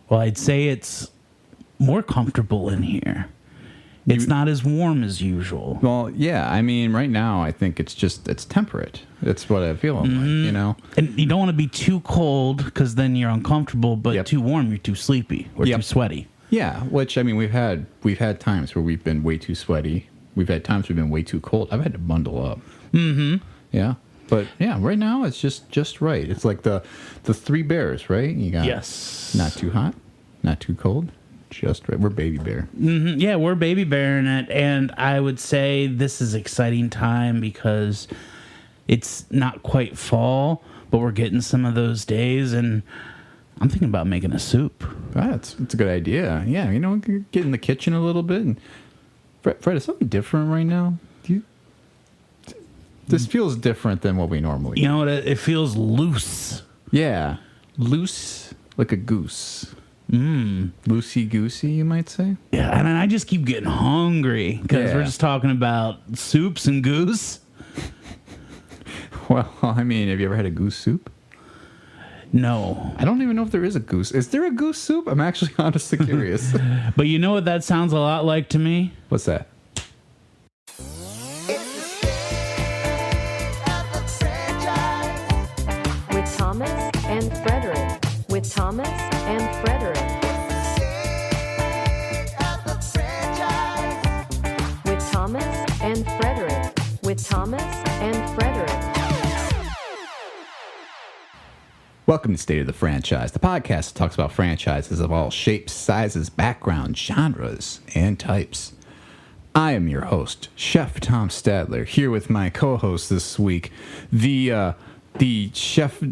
Well, I'd say it's more comfortable in here. It's not as warm as usual. Well, yeah. I mean, right now, I think it's temperate. That's what I feel like, you know? And you don't want to be too cold because then you're uncomfortable, but too warm, you're too sleepy or too sweaty. Yeah, which, I mean, we've had times where we've been way too sweaty. We've had times we've been way too cold. I've had to bundle up. Mm-hmm. Yeah. But, yeah, right now, it's just right. It's like the three bears, right? You got not too hot, not too cold. Just right. We're baby bear. Mm-hmm. Yeah, we're baby bear in it, and I would say this is exciting time because it's not quite fall, but we're getting some of those days, and I'm thinking about making a soup. That's a good idea. Yeah, you know, get in the kitchen a little bit. And Fred, is something different right now? This feels different than what we normally do. You know what? It feels loose. Yeah, loose like a goose. Loosey-goosey, you might say? Yeah, and I just keep getting hungry because we're just talking about soups and goose. Well, I mean, have you ever had a goose soup? No. I don't even know if there is a goose. Is there a goose soup? I'm actually honestly curious. But you know what that sounds a lot like to me? What's that? With Thomas and Frederick. With Thomas and Frederick. With Thomas and Frederick. With Thomas and Frederick. Welcome to State of the Franchise, the podcast that talks about franchises of all shapes, sizes, backgrounds, genres, and types. I am your host, Chef Tom Stadler, here with my co-host this week, the chef...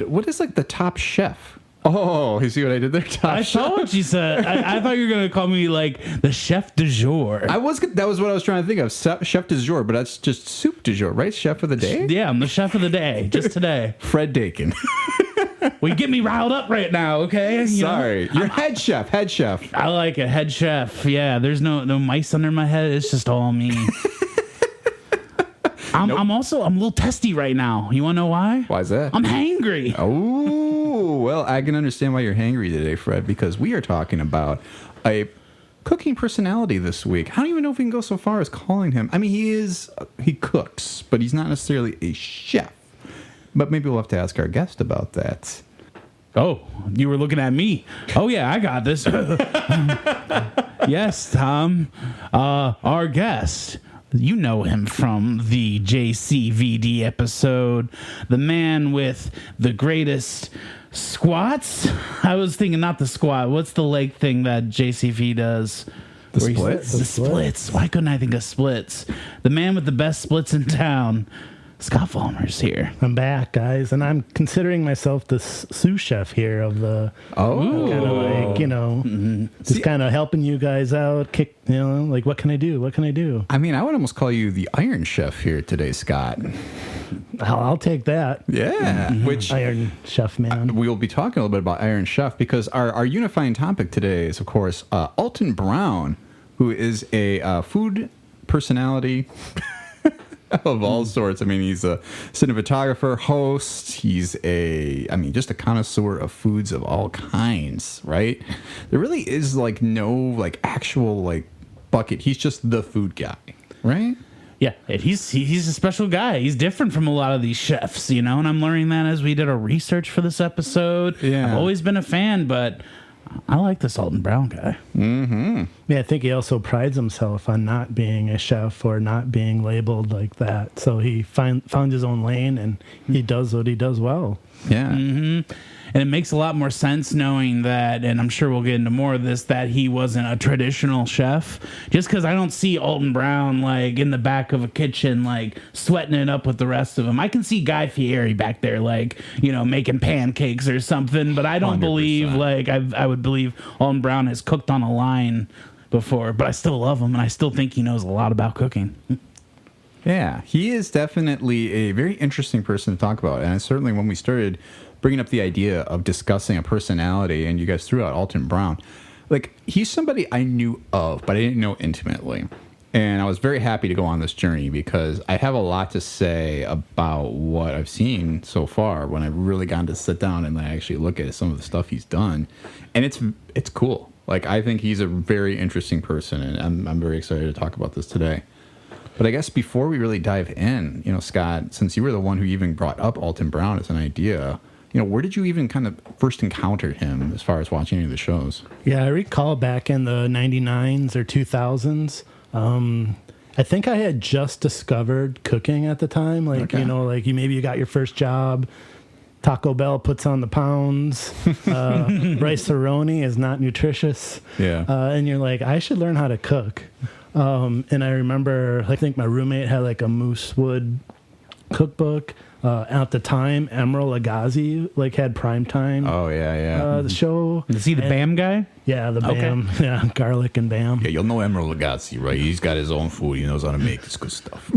what is like the top chef? Oh, you see what I did there? I saw what you said. I thought you were going to call me like the chef du jour. That was what I was trying to think of. Chef du jour, but that's just soup du jour, right? Chef of the day? Yeah, I'm the chef of the day, just today. Fred Dakin. Well, you get me riled up right now, okay? Sorry. You're head chef. I like it, head chef. Yeah, there's no mice under my head. It's just all me. I'm a little testy right now. You want to know why? Why is that? I'm hangry. Oh, well, I can understand why you're hangry today, Fred, because we are talking about a cooking personality this week. I don't even know if we can go so far as calling him. I mean, he cooks, but he's not necessarily a chef. But maybe we'll have to ask our guest about that. Oh, you were looking at me. Oh, yeah, I got this. Yes, Tom. Our guest. You know him from the JCVD episode. The man with the greatest squats. I was thinking not the squat. What's the leg thing that JCV does? The splits? The splits. Why couldn't I think of splits? The man with the best splits in town. Scott Vollmer's here. I'm back, guys, and I'm considering myself the sous chef here of the. Oh, kind of like just kind of helping you guys out. Like what can I do? What can I do? I mean, I would almost call you the Iron Chef here today, Scott. I'll take that. Yeah, which Iron Chef man. We will be talking a little bit about Iron Chef because our unifying topic today is, of course, Alton Brown, who is a food personality. Of all sorts. I mean, he's a cinematographer, host. He's just a connoisseur of foods of all kinds, right? There really is no actual bucket. He's just the food guy, right? Yeah, he's a special guy. He's different from a lot of these chefs, and I'm learning that as we did our research for this episode. Yeah. I've always been a fan, but I like this Alton Brown guy. Mm-hmm. Yeah, I think he also prides himself on not being a chef or not being labeled like that. So he found his own lane, and he does what he does well. Yeah. Mm-hmm. And it makes a lot more sense knowing that, and I'm sure we'll get into more of this, that he wasn't a traditional chef. Just because I don't see Alton Brown in the back of a kitchen sweating it up with the rest of them. I can see Guy Fieri back there making pancakes or something, but I don't 100%. believe I would believe Alton Brown has cooked on a line before. But I still love him, and I still think he knows a lot about cooking. Yeah, he is definitely a very interesting person to talk about, and certainly when we started bringing up the idea of discussing a personality, and you guys threw out Alton Brown, he's somebody I knew of, but I didn't know intimately. And I was very happy to go on this journey because I have a lot to say about what I've seen so far when I've really gotten to sit down and actually look at some of the stuff he's done. And it's cool. Like, I think he's a very interesting person, and I'm very excited to talk about this today. But I guess before we really dive in, Scott, since you were the one who even brought up Alton Brown as an idea, where did you even kind of first encounter him as far as watching any of the shows? Yeah, I recall back in the 99s or 2000s, I think I had just discovered cooking at the time. Like, Okay. You got your first job. Taco Bell puts on the pounds. Rice-A-Roni is not nutritious. Yeah. And you're like, I should learn how to cook. And I remember, I think my roommate had like a moose wood cookbook. At the time, Emeril Lagasse had primetime. Oh, yeah. The show. Is he the BAM guy? Yeah, the Bam. Okay. Yeah, garlic and Bam. Yeah, you'll know Emeril Lagasse, right? He's got his own food. He knows how to make this good stuff.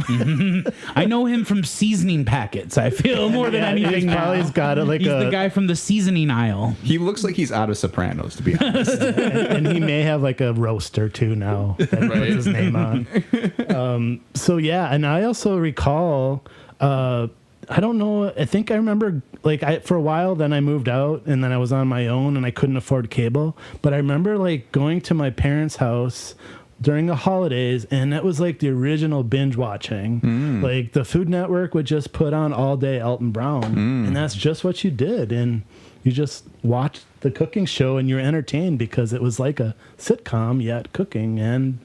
I know him from seasoning packets. I feel more than anything. He's got it He's the guy from the seasoning aisle. He looks like he's out of Sopranos, to be honest. and he may have like a roaster too now that he puts his name on. So yeah, and I also recall. I don't know. I think I remember for a while. Then I moved out, and then I was on my own, and I couldn't afford cable. But I remember going to my parents' house during the holidays, and that was like the original binge watching. Like the Food Network would just put on all day Alton Brown, and that's just what you did. And you just watched the cooking show, and you're entertained because it was like a sitcom, yet cooking and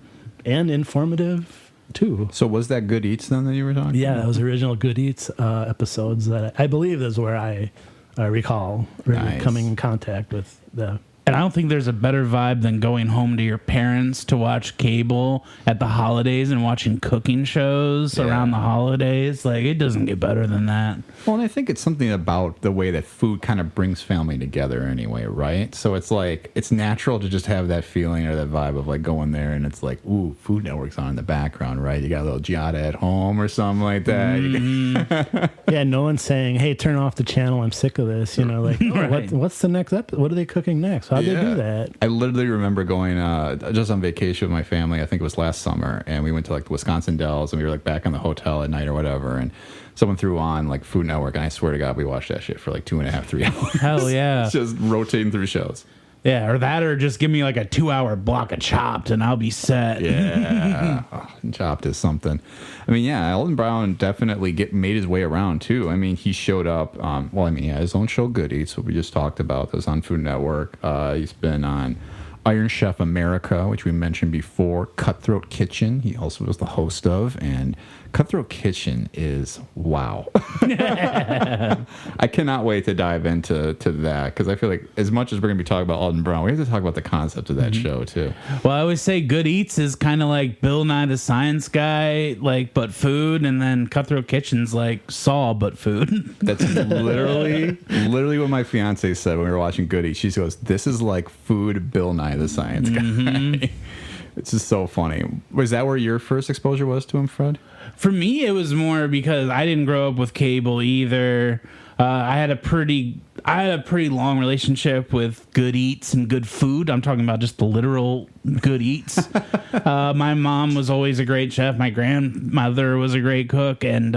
informative too. So was that Good Eats then that you were talking Yeah, about? that was original Good Eats episodes that I believe is where I recall really Nice. coming in contact with the. And I don't think there's a better vibe than going home to your parents to watch cable at the holidays and watching cooking shows around the holidays. Like, it doesn't get better than that. Well, and I think it's something about the way that food kind of brings family together anyway, right? So it's like, it's natural to just have that feeling or that vibe of going there and it's like, ooh, Food Network's on in the background, right? You got a little Giada at home or something like that. Yeah, no one's saying, "Hey, turn off the channel. I'm sick of this." Right. What's the next episode? What are they cooking next? How'd they do that? I literally remember going just on vacation with my family. I think it was last summer, and we went to the Wisconsin Dells, and we were back in the hotel at night or whatever, and someone threw on Food Network, and I swear to God, we watched that shit for 2.5, 3 hours. Hell yeah. It's just rotating through shows. Yeah, or just give me a 2-hour block of Chopped and I'll be set. Yeah, Chopped is something. I mean, yeah, Alton Brown definitely made his way around too. I mean, he showed up. His own show, Good Eats, what we just talked about, that was on Food Network. He's been on Iron Chef America, which we mentioned before. Cutthroat Kitchen, he also was the host of, and Cutthroat Kitchen is wow. I cannot wait to dive into that because I feel like as much as we're going to be talking about Alton Brown, we have to talk about the concept of that show too. Well, I always say Good Eats is kind of like Bill Nye the Science Guy, but food, and then Cutthroat Kitchen's like Saw, but food. That's literally what my fiance said when we were watching Good Eats. She goes, "This is like food Bill Nye the Science Guy." It's just so funny. Was that where your first exposure was to him, Fred? For me, it was more because I didn't grow up with cable either. I had a pretty long relationship with Good Eats and good food. I'm talking about just the literal Good Eats. My mom was always a great chef. My grandmother was a great cook, and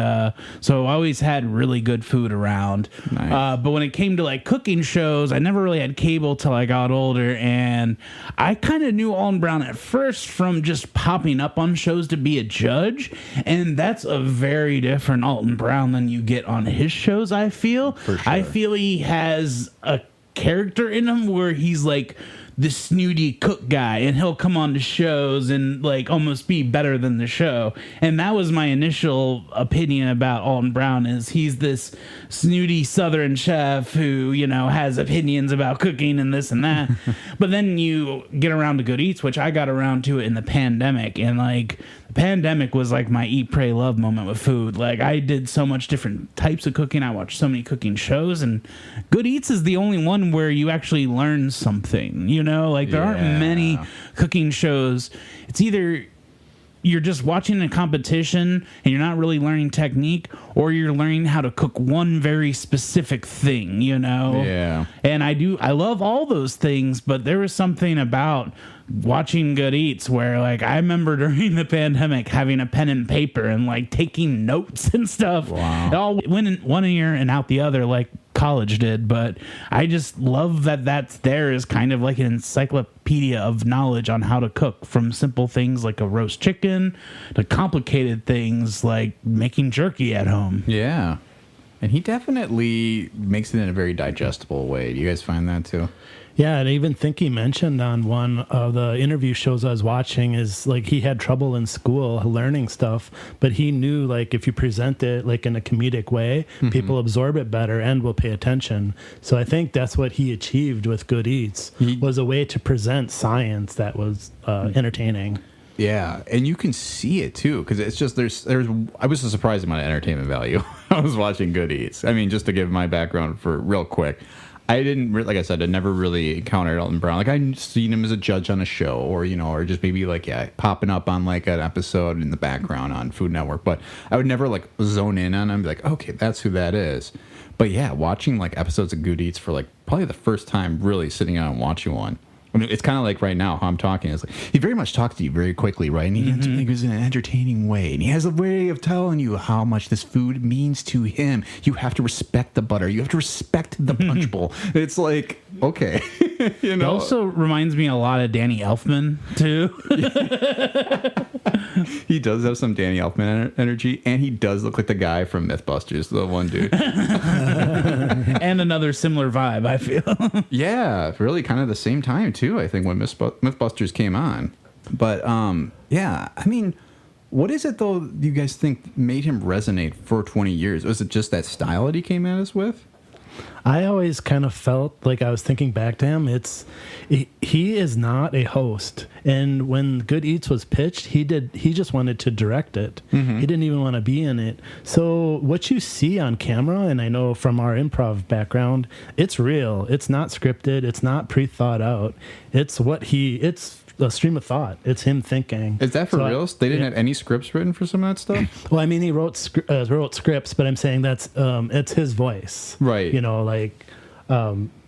so I always had really good food around. Nice. But when it came to cooking shows, I never really had cable till I got older, and I kind of knew Alton Brown at first from just popping up on shows to be a judge, and that's a very different Alton Brown than you get on his shows. I feel. For sure. I feel he has a character in him where he's the snooty cook guy, and he'll come on to shows and almost be better than the show. And that was my initial opinion about Alton Brown, is he's this snooty Southern chef who, has opinions about cooking and this and that. But then you get around to Good Eats, which I got around to it in the pandemic, and the pandemic was my eat, pray, love moment with food. I did so much different types of cooking. I watched so many cooking shows, and Good Eats is the only one where you actually learn something, There aren't many cooking shows. It's either you're just watching a competition and you're not really learning technique, or you're learning how to cook one very specific thing, Yeah. And I love all those things, but there was something about watching Good Eats, where like I remember during the pandemic having a pen and paper and like taking notes and stuff. Wow. It all went in one ear and out the other like college did, but I just love that that's there as kind of like an encyclopedia of knowledge on how to cook, from simple things like a roast chicken to complicated things like making jerky at home. Yeah. And he definitely makes it in a very digestible way. Do you guys find that too? Yeah, and I even think he mentioned on one of the interview shows I was watching is like he had trouble in school learning stuff, but he knew like if you present it like in a comedic way, people absorb it better and will pay attention. So I think that's what he achieved with Good Eats, was a way to present science that was entertaining. Yeah, and you can see it too, because it's just there's. I was so surprised about entertainment value. I was watching Good Eats. I mean, just to give my background for real quick, I didn't like I said, I never really encountered Alton Brown. Like I'd seen him as a judge on a show, or or just maybe like popping up on like an episode in the background on Food Network. But I would never like zone in on him, and be like, okay, that's who that is. But yeah, watching like episodes of Good Eats for like probably the first time, really sitting down and watching one. I mean, it's kind of like right now how I'm talking. It's like he very much talks to you very quickly, right? And he goes in an entertaining way, and he has a way of telling you how much this food means to him. You have to respect the butter. You have to respect the punch bowl. It's like, okay, It also reminds me a lot of Danny Elfman too. He does have some Danny Elfman energy, and he does look like the guy from MythBusters, the one dude. And another similar vibe, I feel. Yeah, really kind of the same time too, I think, when MythBusters came on. But yeah, I mean, what is it though you guys think made him resonate for 20 years? Was it just that style that he came at us with? I always kind of felt like I was thinking back to him. He is not a host, and when Good Eats was pitched, he just wanted to direct it. He didn't even want to be in it. So what you see on camera, and I know from our improv background, it's real. It's not scripted. It's not pre-thought out. It's a stream of thought. It's him thinking. Is that for real? They didn't have any scripts written for some of that stuff? Well, I mean, he wrote scripts, but I'm saying that's it's his voice, right?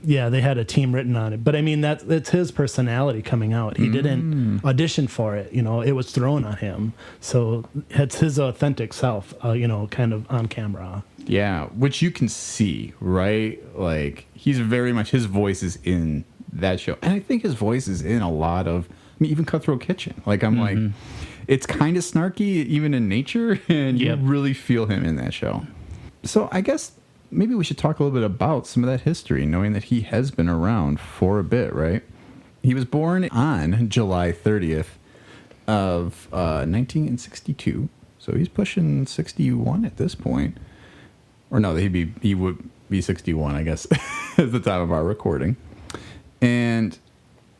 Yeah, they had a team written on it, but I mean it's his personality coming out. He didn't audition for it. It was thrown on him, so it's his authentic self. Kind of on camera. Yeah, which you can see, right? Like he's very much, his voice is in that show, and I think his voice is in a lot of. I mean, even Cutthroat Kitchen. Like I'm like, it's kind of snarky even in nature, and you really feel him in that show. So I guess maybe we should talk a little bit about some of that history, knowing that he has been around for a bit, right? He was born on July 30th of 1962, so he's pushing 61 at this point. Or no, he would be 61, I guess, at the time of our recording. And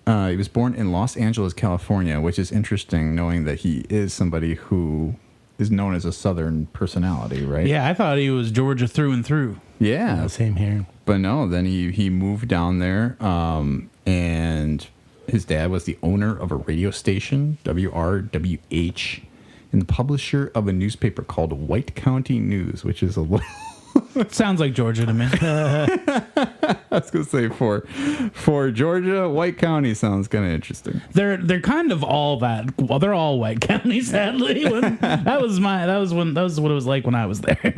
he was born in Los Angeles, California, which is interesting, knowing that he is somebody who is known as a Southern personality, right? Yeah, I thought he was Georgia through and through. Yeah. Same here. But no, then he moved down there, and his dad was the owner of a radio station, WRWH, and the publisher of a newspaper called White County News, which is a little... Sounds like Georgia to me. I was gonna say for Georgia, White County sounds kind of interesting. They're kind of all that. Well, they're all white counties. Sadly, that was what it was like when I was there.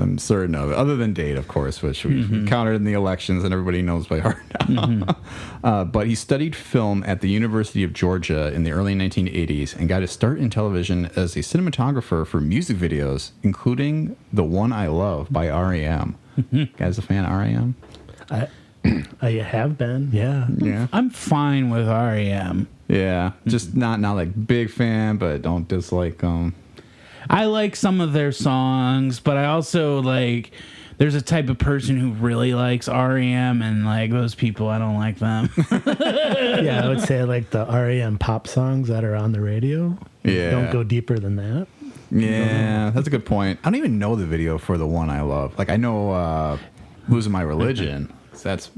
I'm certain of it. Other than Dade, of course, which we counted in the elections, and everybody knows by heart now. But he studied film at the University of Georgia in the early 1980s and got his start in television as a cinematographer for music videos, including The One I Love by R.E.M. Guys, a fan of R.E.M.? I have been, yeah. I'm fine with REM. Yeah, just not like big fan, but don't dislike them. I like some of their songs, but I also like. There's a type of person who really likes REM, and like those people, I don't like them. Yeah, I would say like the REM pop songs that are on the radio. Yeah, don't go deeper than that. Yeah, that's a good point. I don't even know the video for The One I Love. Like I know Losing My Religion. So that's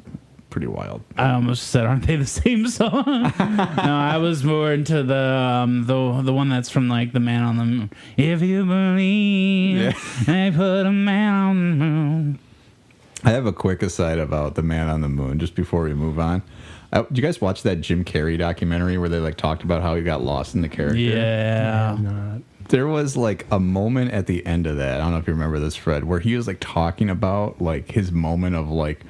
pretty wild. I almost said, aren't they the same song? No, I was more into the one that's from like The Man on the Moon. If you believe they put a man on the moon. I have a quick aside about the Man on the Moon just before we move on. Did you guys watch that Jim Carrey documentary where they like talked about how he got lost in the character? Yeah. Not. There was like a moment at the end of that. I don't know if you remember this, Fred, where he was like talking about like his moment of like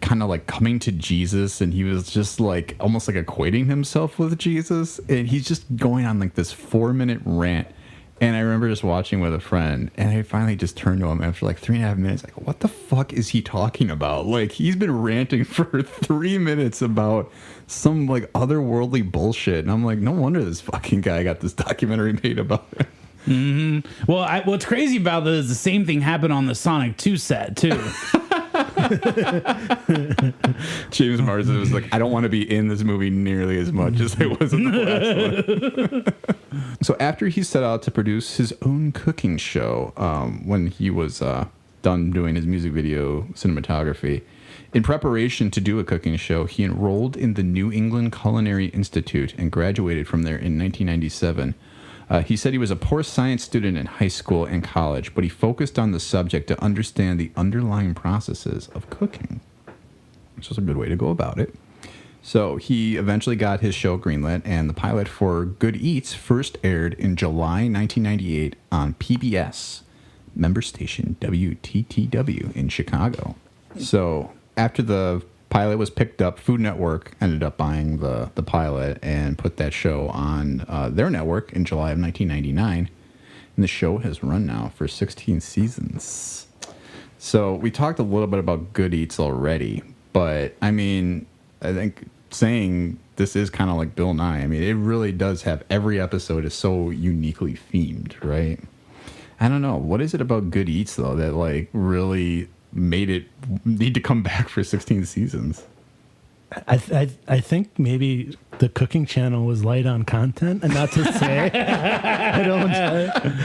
kind of like coming to Jesus, and he was just like almost like equating himself with Jesus, and he's just going on like this 4-minute rant. And I remember just watching with a friend, and I finally just turned to him after like 3.5 minutes, like, what the fuck is he talking about? Like, he's been ranting for 3 minutes about some like otherworldly bullshit. And I'm like, no wonder this fucking guy got this documentary made about it. Mm-hmm. Well, what's crazy about this is the same thing happened on the Sonic 2 set, too. James Marsden was like, I don't want to be in this movie nearly as much as I was in the last one. So after he set out to produce his own cooking show, when he was done doing his music video cinematography, in preparation to do a cooking show, he enrolled in the New England Culinary Institute and graduated from there in 1997. He said he was a poor science student in high school and college, but he focused on the subject to understand the underlying processes of cooking, which was a good way to go about it. So he eventually got his show greenlit, and the pilot for Good Eats first aired in July 1998 on PBS, member station WTTW in Chicago. So after the pilot was picked up, Food Network ended up buying the pilot and put that show on their network in July of 1999. And the show has run now for 16 seasons. So we talked a little bit about Good Eats already, but I mean, I think saying this is kind of like Bill Nye. I mean, it really does have, every episode is so uniquely themed, right? I don't know. What is it about Good Eats, though, that like really made it need to come back for 16 seasons? I think maybe the cooking channel was light on content, and not to say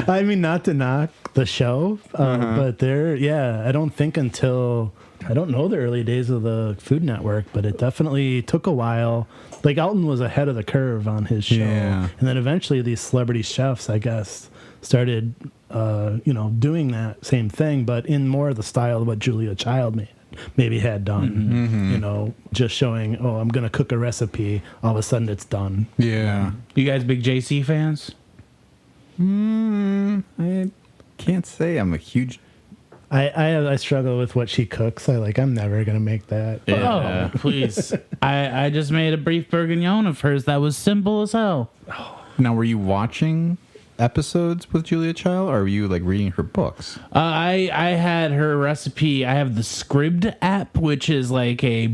I mean not to knock the show, but I don't think until, I don't know the early days of the Food Network, but it definitely took a while. Like Alton was ahead of the curve on his show, and then eventually these celebrity chefs, I guess, started doing that same thing, but in more of the style of what Julia Child maybe had done. Just showing, I'm going to cook a recipe, all of a sudden it's done. Yeah. You guys big JC fans? I can't say I'm a huge... I struggle with what she cooks. I'm never going to make that. Yeah. Oh, please. I just made a beef bourguignon of hers that was simple as hell. Now, were you watching episodes with Julia Child, or are you like reading her books? I had her recipe. I have the Scribd app, which is like a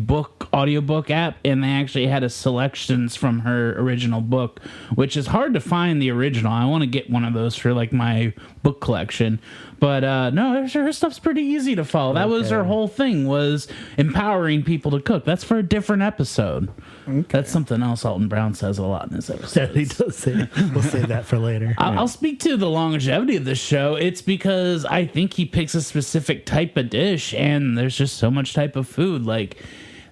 audiobook app, and they actually had a selections from her original book, which is hard to find the original. I want to get one of those for like my book collection. But no, her stuff's pretty easy to follow. That was her whole thing, was empowering people to cook. That's for a different episode. Okay. That's something else Alton Brown says a lot in his episodes. He does say. We'll save that for later. I'll speak to the longevity of this show. It's because I think he picks a specific type of dish, and there's just so much type of food. Like,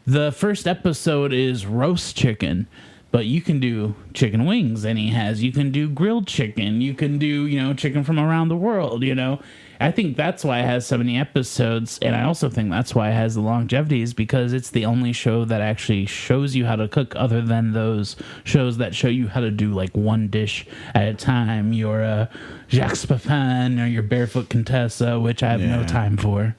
the first episode is roast chicken, but you can do chicken wings, and you can do grilled chicken, you can do, chicken from around the world, I think that's why it has so many episodes, and I also think that's why it has the longevity, is because it's the only show that actually shows you how to cook, other than those shows that show you how to do like one dish at a time. Your Jacques Pepin or your Barefoot Contessa, which I have no time for.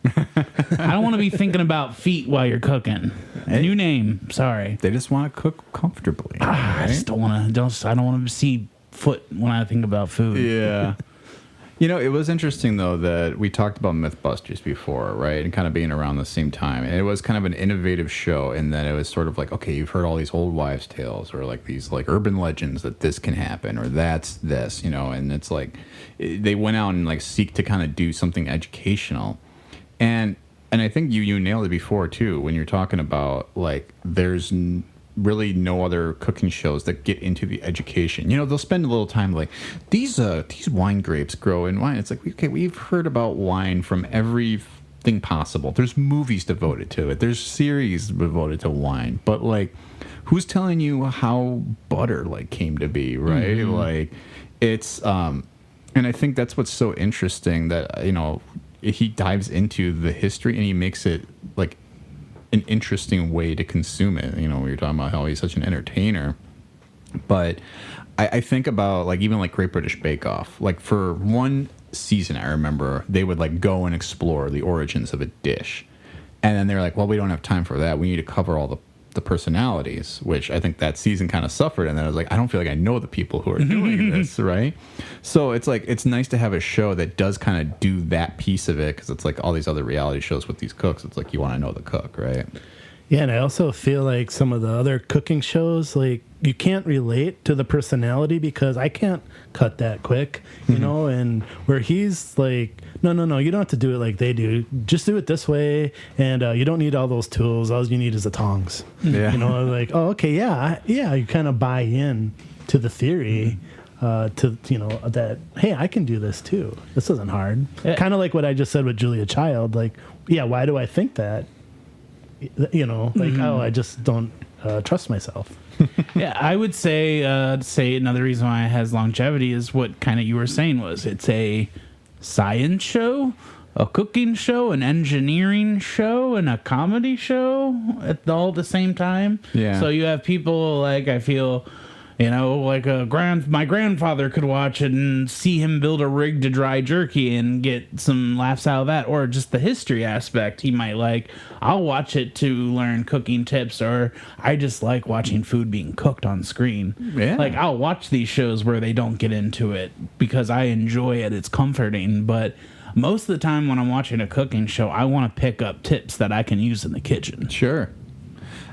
I don't want to be thinking about feet while you're cooking. New name, sorry. They just want to cook comfortably. Right? I just don't want to. I don't want to see foot when I think about food. Yeah. It was interesting, though, that we talked about Mythbusters before, right? And kind of being around the same time. And it was kind of an innovative show in that it was sort of like, okay, you've heard all these old wives' tales, or like these like urban legends that this can happen, or that's this, and it's like they went out and like seek to kind of do something educational. And I think you nailed it before, too, when you're talking about like there's really no other cooking shows that get into the education. They'll spend a little time like, these wine grapes grow in wine. It's like, okay, we've heard about wine from everything possible. There's movies devoted to it. There's series devoted to wine. But like, who's telling you how butter like came to be, right? Like, it's and I think that's what's so interesting, that he dives into the history and he makes it like an interesting way to consume it. You know, we were talking about how he's such an entertainer, but I think about like even like Great British Bake Off. Like for one season, I remember they would like go and explore the origins of a dish, and then they're like, well, we don't have time for that. We need to cover all the personalities, which I think that season kind of suffered. And then I was like, I don't feel like I know the people who are doing this, right? So it's like, it's nice to have a show that does kind of do that piece of it, because it's like all these other reality shows with these cooks. It's like you want to know the cook, right? Yeah, and I also feel like some of the other cooking shows, like you can't relate to the personality because I can't cut that quick, you know, and where he's like, no, you don't have to do it like they do. Just do it this way, and you don't need all those tools. All you need is the tongs. Yeah. You know, like, oh, okay, yeah, you kind of buy in to the theory. To, you know, that, hey, I can do this too. This isn't hard. Yeah. Kind of like what I just said with Julia Child. Like, yeah, why do I think that? You know, like, oh, I just don't trust myself. Yeah, I would say another reason why it has longevity is what kind of you were saying was it's a science show, a cooking show, an engineering show, and a comedy show all at the same time. Yeah. So you have people like, I feel, you know, like my grandfather could watch it and see him build a rig to dry jerky and get some laughs out of that, or just the history aspect he might like. I'll watch it to learn cooking tips, or I just like watching food being cooked on screen. Yeah. Like I'll watch these shows where they don't get into it because I enjoy it. It's comforting, but most of the time when I'm watching a cooking show, I want to pick up tips that I can use in the kitchen. Sure.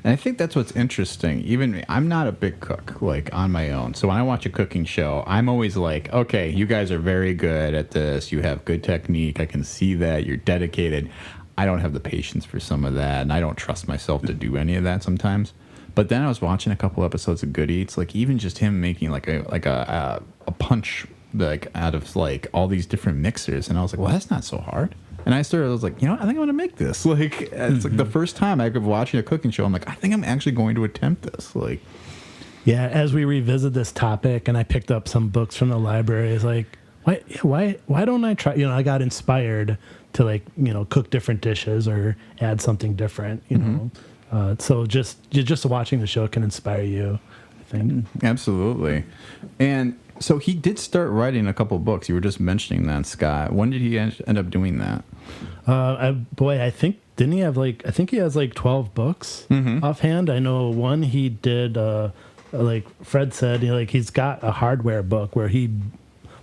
And I think that's what's interesting. Even I'm not a big cook, like on my own. So when I watch a cooking show, I'm always like, okay, you guys are very good at this. You have good technique. I can see that. You're dedicated. I don't have the patience for some of that, and I don't trust myself to do any of that sometimes. But then I was watching a couple episodes of Good Eats, like even just him making like a punch like out of like all these different mixers, and I was like, well, that's not so hard. And I was like, you know what? I think I'm going to make this. Like, it's like the first time I could watching a cooking show. I'm like, I think I'm actually going to attempt this. Like, Yeah, as we revisit this topic, and I picked up some books from the library, it's like, why don't I try? You know, I got inspired to like, you know, cook different dishes or add something different. You know, so just watching the show can inspire you, I think. absolutely. And so he did start writing a couple books. You were just mentioning that, Scott. When did he end up doing that? I think didn't he have like, I think he has like 12 books offhand. I know one he did, like Fred said, he's got a hardware book where he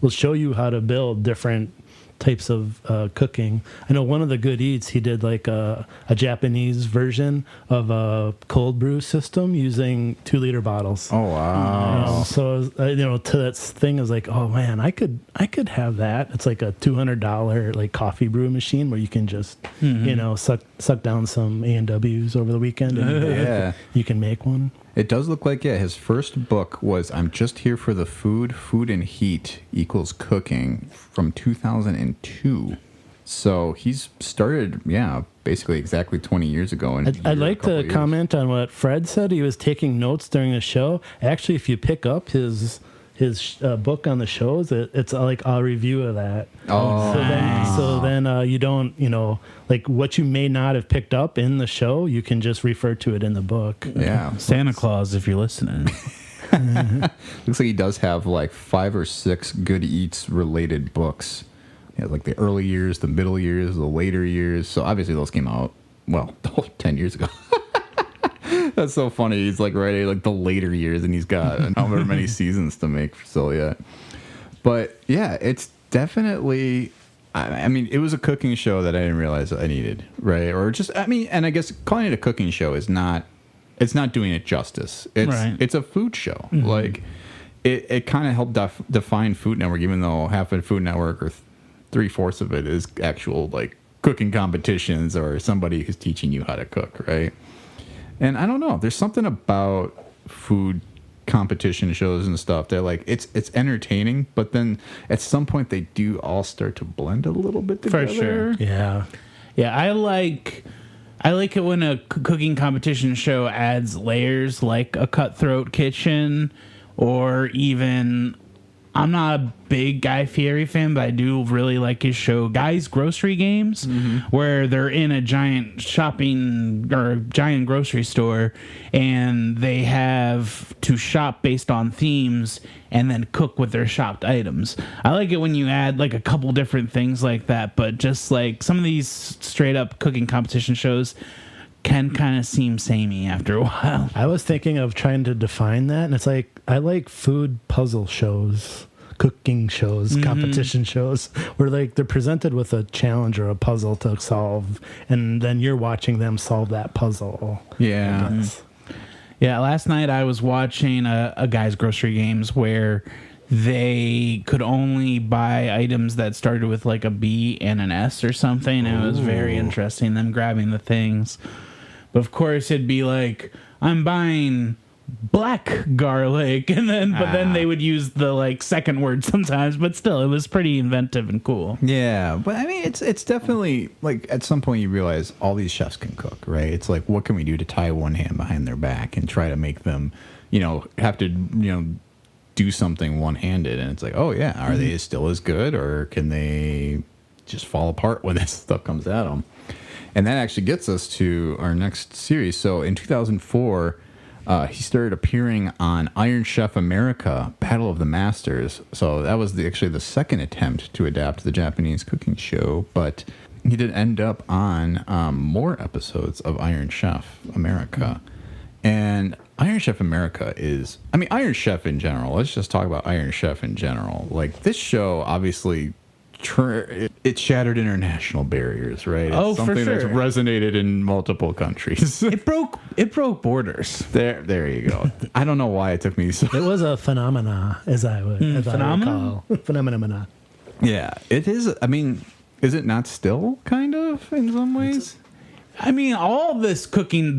will show you how to build different types of cooking. I know one of the Good Eats, he did like a Japanese version of a cold brew system using 2-liter bottles. Oh, wow. So you know, to that thing is like, oh man, I could have that. It's like a $200 like coffee brew machine where you can just you know, suck down some A&Ws over the weekend, and you can make one. It does look like, his first book was I'm Just Here for the Food and Heat equals Cooking from 2002. So he's started, basically exactly 20 years ago. I'd like to comment on what Fred said. He was taking notes during the show. Actually, if you pick up his book on the shows, it's like a review of that. Oh, so then you don't, you know, like what you may not have picked up in the show, you can just refer to it in the book. Yeah. Santa Claus, if you're listening. Looks like he does have like 5 or 6 Good Eats related books. He has like the early years, the middle years, the later years. So obviously those came out, 10 years ago. That's so funny. He's like writing like the later years, and he's got however many seasons to make still yet. But yeah, it's definitely. I mean, it was a cooking show that I didn't realize I needed, right? Or just, I mean, and I guess calling it a cooking show is not. It's not doing it justice. It's a food show. Mm-hmm. Like it kind of helped define Food Network, even though half of Food Network or 3/4 of it is actual like cooking competitions or somebody who's teaching you how to cook, right? And I don't know. There's something about food competition shows and stuff that like it's entertaining, but then at some point they do all start to blend a little bit together. For sure. Yeah. I like it when a cooking competition show adds layers, like a Cutthroat Kitchen, or even I'm not a big Guy Fieri fan, but I do really like his show Guy's Grocery Games, where they're in a giant giant grocery store, and they have to shop based on themes and then cook with their shopped items. I like it when you add like a couple different things like that, but just like some of these straight up cooking competition shows can kind of seem samey after a while. I was thinking of trying to define that, and it's like I like food puzzle shows, cooking shows, competition shows, where like they're presented with a challenge or a puzzle to solve, and then you're watching them solve that puzzle. Yeah. Yeah, last night I was watching a Guy's Grocery Games where they could only buy items that started with like a B and an S or something, and it was very interesting, them grabbing the things. But of course, it'd be like, I'm buying black garlic, and then but then they would use the like second word sometimes. But still, it was pretty inventive and cool. Yeah, but I mean, it's definitely like at some point you realize all these chefs can cook, right? It's like, what can we do to tie one hand behind their back and try to make them, have to, do something one-handed? And it's like, oh yeah, are they still as good, or can they just fall apart when this stuff comes at them? And that actually gets us to our next series. So in 2004, he started appearing on Iron Chef America, Battle of the Masters. So that was actually the second attempt to adapt the Japanese cooking show. But he did end up on more episodes of Iron Chef America. And Iron Chef America Iron Chef in general. Let's just talk about Iron Chef in general. Like, this show, obviously, it shattered international barriers, right? It's something that's resonated in multiple countries. It broke borders. There you go. I don't know why it took me so. It was a phenomena, as I recall. Phenomena. Yeah, it is. I mean, is it not still kind of in some ways? I mean, all this cooking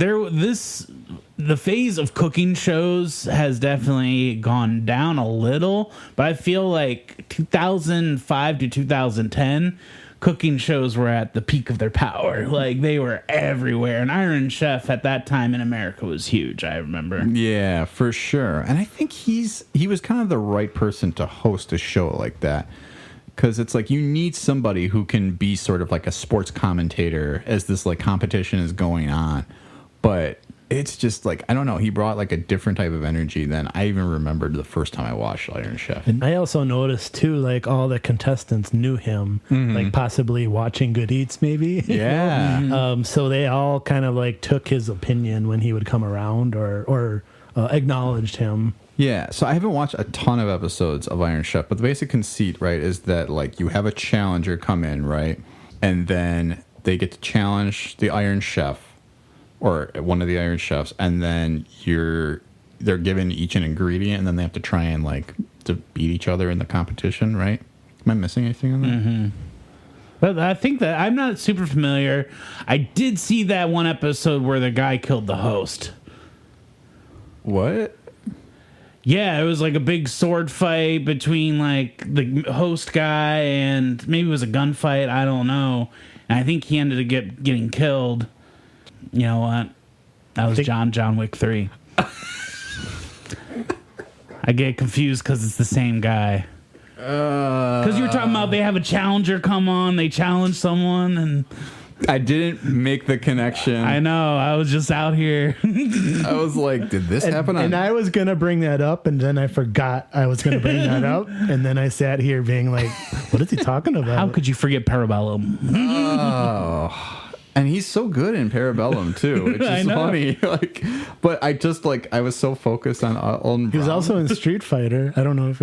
the phase of cooking shows has definitely gone down a little, but I feel like 2005 to 2010 cooking shows were at the peak of their power. Like, they were everywhere, and Iron Chef at that time in America was huge, I remember. Yeah, for sure. And I think he was kind of the right person to host a show like that, because it's like you need somebody who can be sort of like a sports commentator as this like competition is going on. But it's just like, I don't know, he brought like a different type of energy than I even remembered the first time I watched Iron Chef. And I also noticed too, like all the contestants knew him, like possibly watching Good Eats maybe. Yeah. So they all kind of like took his opinion when he would come around or acknowledged him. Yeah, so I haven't watched a ton of episodes of Iron Chef, but the basic conceit, right, is that like you have a challenger come in, right, and then they get to challenge the Iron Chef or one of the Iron Chefs, and then they're given each an ingredient, and then they have to try and like to beat each other in the competition, right? Am I missing anything on that? Mm-hmm. But I think that I'm not super familiar. I did see that one episode where the guy killed the host. What? Yeah, it was like a big sword fight between like the host guy and maybe it was a gunfight. I don't know. And I think he ended up getting killed. You know what? That was John Wick 3. I get confused because it's the same guy. Because you were talking about they have a challenger come on, they challenge someone, and I didn't make the connection. I know. I was just out here. I was like, did this happen? And I was going to bring that up, and then I forgot I was going to bring that up. And then I sat here being like, what is he talking about? How could you forget Parabellum? Oh. And he's so good in Parabellum too. It's just funny. Like, but I was so focused on Alton Brown. He was also in Street Fighter. I don't know if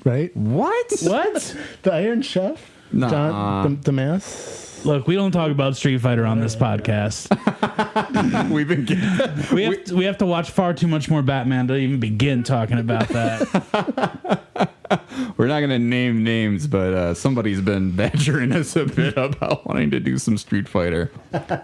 right? What? The Iron Chef? Nah. John, the mask? Look, we don't talk about Street Fighter on this podcast. We have to watch far too much more Batman to even begin talking about that. We're not going to name names, but somebody's been badgering us a bit about wanting to do some Street Fighter.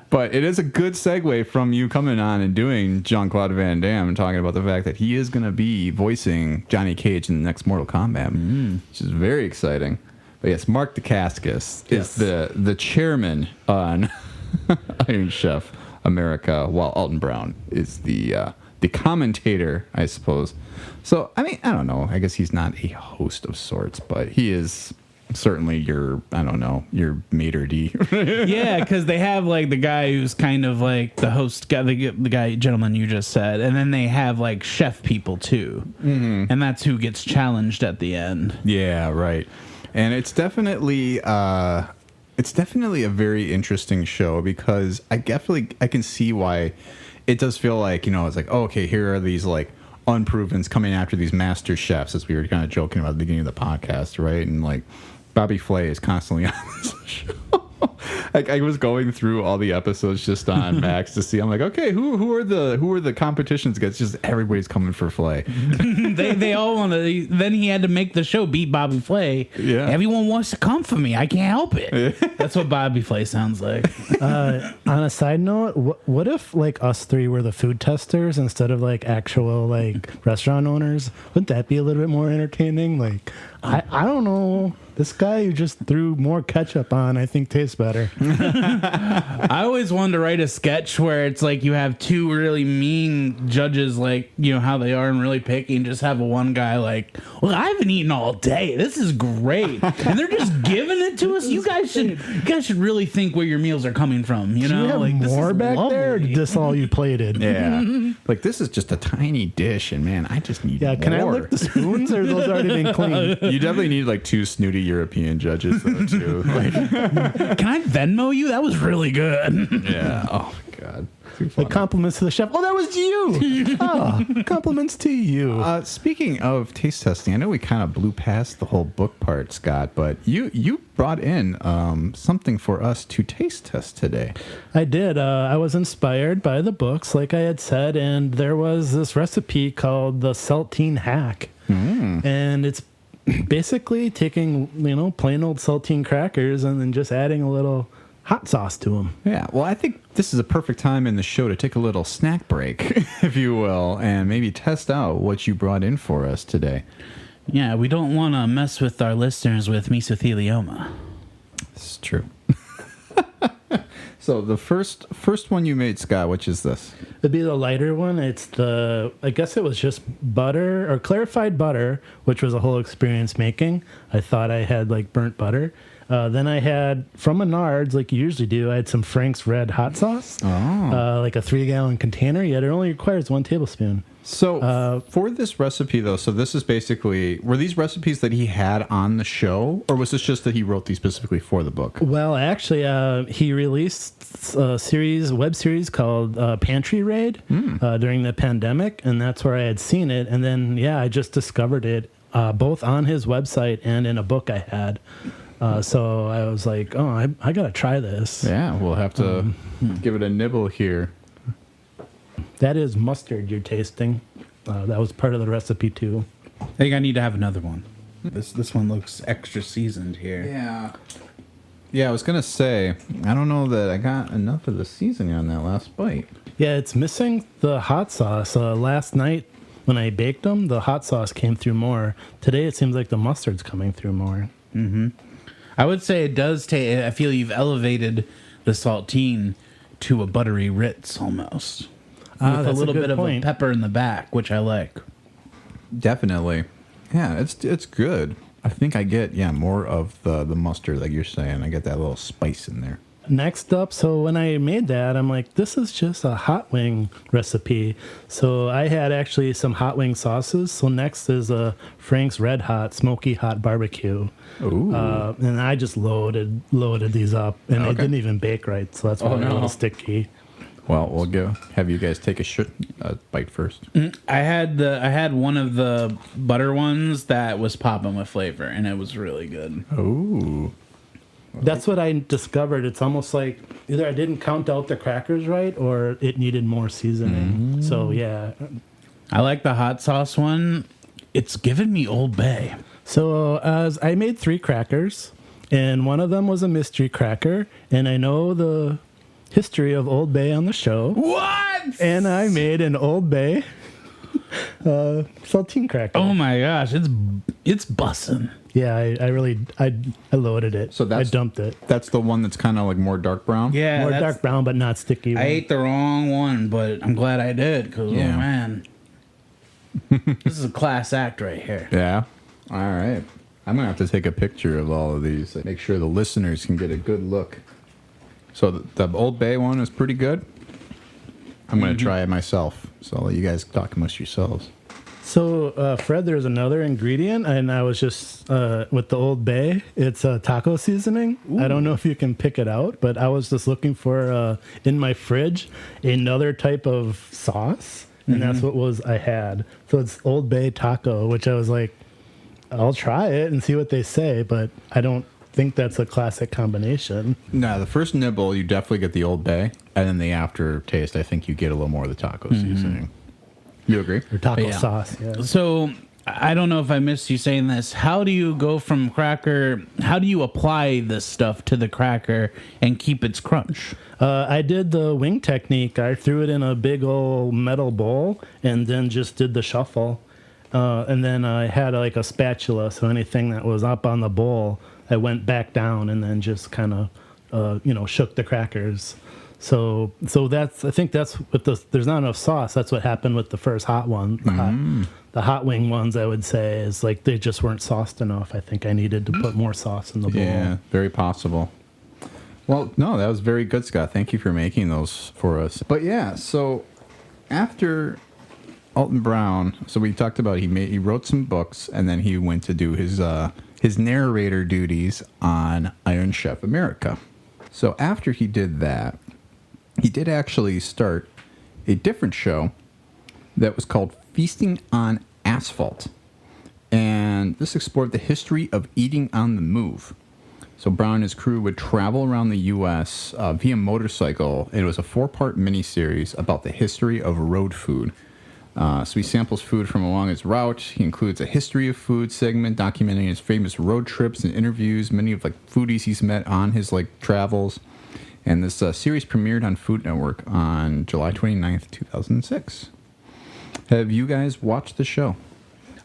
But it is a good segue from you coming on and doing Jean-Claude Van Damme and talking about the fact that he is going to be voicing Johnny Cage in the next Mortal Kombat, which is very exciting. But yes, Mark Dacascos is the chairman on Iron Chef America, while Alton Brown is the the commentator, I suppose. So, I mean, I don't know. I guess he's not a host of sorts, but he is certainly your maitre d'. Yeah, because they have like the guy who's kind of like the host guy, the guy, gentleman you just said, and then they have like chef people too, and that's who gets challenged at the end. Yeah, right. And it's definitely a very interesting show because I can see why it does feel like, it's like, oh, okay, here are these like unprovens coming after these master chefs, as we were kind of joking about at the beginning of the podcast, right? And like Bobby Flay is constantly on this show. Like I was going through all the episodes just on Max to see. I'm like, okay, who are the competitions against? Just everybody's coming for Flay. they all want to. Then he had to make the show beat Bobby Flay. Yeah, everyone wants to come for me. I can't help it. That's what Bobby Flay sounds like. On a side note, what if like us three were the food testers instead of like actual like restaurant owners? Wouldn't that be a little bit more entertaining? Like, I don't know. This guy you just threw more ketchup on, I think, tastes better. I always wanted to write a sketch where it's like you have two really mean judges, like, how they are and really picky, and just have one guy like, well, I haven't eaten all day. This is great. And they're just giving it to us. You guys should really think where your meals are coming from. You know, you have like more back lovely. there? Or this all you plated? Yeah. Like this is just a tiny dish, and man, I just need more. Can I lick the spoons, or are those already been cleaned? You definitely need like two snooty European judges though too. Like, can I Venmo you? That was really good. yeah. Oh my god. Like compliments to the chef. Oh, that was you. Compliments to you. Speaking of taste testing, I know we kind of blew past the whole book part, Scott, but you brought in something for us to taste test today. I did. I was inspired by the books, like I had said, and there was this recipe called the Saltine Hack, and it's basically taking plain old saltine crackers and then just adding a little hot sauce to them. Yeah, well, I think this is a perfect time in the show to take a little snack break, if you will, and maybe test out what you brought in for us today. Yeah, we don't want to mess with our listeners with mesothelioma. It's true. So the first one you made, Scott, which is this? It'd be the lighter one. It's I guess it was just butter or clarified butter, which was a whole experience making. I thought I had like burnt butter. Then I had, from Menards, like you usually do, I had some Frank's Red hot sauce, like a 3-gallon container, yet it only requires 1 tablespoon. So for this recipe, though, so this is basically, were these recipes that he had on the show, or was this just that he wrote these specifically for the book? Well, actually, he released a web series called Pantry Raid during the pandemic, and that's where I had seen it. And then, I just discovered it both on his website and in a book I had. So I was like, oh, I got to try this. Yeah, we'll have to give it a nibble here. That is mustard you're tasting. That was part of the recipe, too. I think I need to have another one. This one looks extra seasoned here. Yeah. Yeah, I was going to say, I don't know that I got enough of the seasoning on that last bite. Yeah, it's missing the hot sauce. Last night when I baked them, the hot sauce came through more. Today it seems like the mustard's coming through more. Mm-hmm. I would say it does taste. I feel you've elevated the saltine to a buttery Ritz almost. With a little bit of a pepper in the back, which I like. Definitely. Yeah, it's good. I think I get more of the mustard, like you're saying. I get that little spice in there. Next up, so when I made that, I'm like, this is just a hot wing recipe. So I had actually some hot wing sauces. So next is a Frank's Red Hot Smoky Hot Barbecue. Ooh. And I just loaded these up, and they didn't even bake right, so that's why they're a little sticky. Well, we'll have you guys take a bite first. I had one of the butter ones that was popping with flavor, and it was really good. Ooh. That's what I discovered. It's almost like either I didn't count out the crackers right, or it needed more seasoning. So I like the hot sauce one. It's giving me Old Bay. So as I made 3 crackers, and one of them was a mystery cracker, and I know the history of Old Bay on the show. What? And I made an Old Bay saltine cracker. Oh my gosh, it's bussin'. Yeah, I loaded it. So I dumped it. That's the one that's kind of like more dark brown? Yeah, More dark brown, but not sticky. I ate the wrong one, but I'm glad I did because Yeah. oh man, this is a class act right here. Yeah. All right. I'm going to have to take a picture of all of these. Make sure the listeners can get a good look. So the Old Bay one is pretty good. I'm going to try it myself. So I'll let you guys talk amongst yourselves. So, Fred, there's another ingredient, and I was just with the Old Bay. It's taco seasoning. Ooh. I don't know if you can pick it out, but I was just looking for in my fridge another type of sauce, and that's what I had. So it's Old Bay taco, which I was like, I'll try it and see what they say, but I don't think that's a classic combination. No, the first nibble, you definitely get the Old Bay, and then the aftertaste, I think you get a little more of the taco seasoning. You agree? Or taco Yeah. sauce, yeah. So I don't know if I missed you saying this. How do you go from cracker? How do you apply this stuff to the cracker and keep its crunch? I did the wing technique. I threw it in a big old metal bowl and then just did the shuffle. And then I had like a spatula, so anything that was up on the bowl, I went back down and then just kind of, shook the crackers. So I think that's with there's not enough sauce. That's what happened with the first hot one. The hot wing ones, I would say, is like they just weren't sauced enough. I think I needed to put more sauce in the bowl. Yeah, very possible. Well, no, that was very good, Scott. Thank you for making those for us. But yeah, so after Alton Brown, so we talked about he wrote some books, and then he went to do his narrator duties on Iron Chef America. So after he did that, he did actually start a different show that was called Feasting on Asphalt. And this explored the history of eating on the move. So Brown and his crew would travel around the U.S. Via motorcycle. It was a 4-part miniseries about the history of road food. So he samples food from along his route. He includes a history of food segment documenting his famous road trips and interviews, many of foodies he's met on his travels. And this series premiered on Food Network on July 29th, 2006. Have you guys watched the show?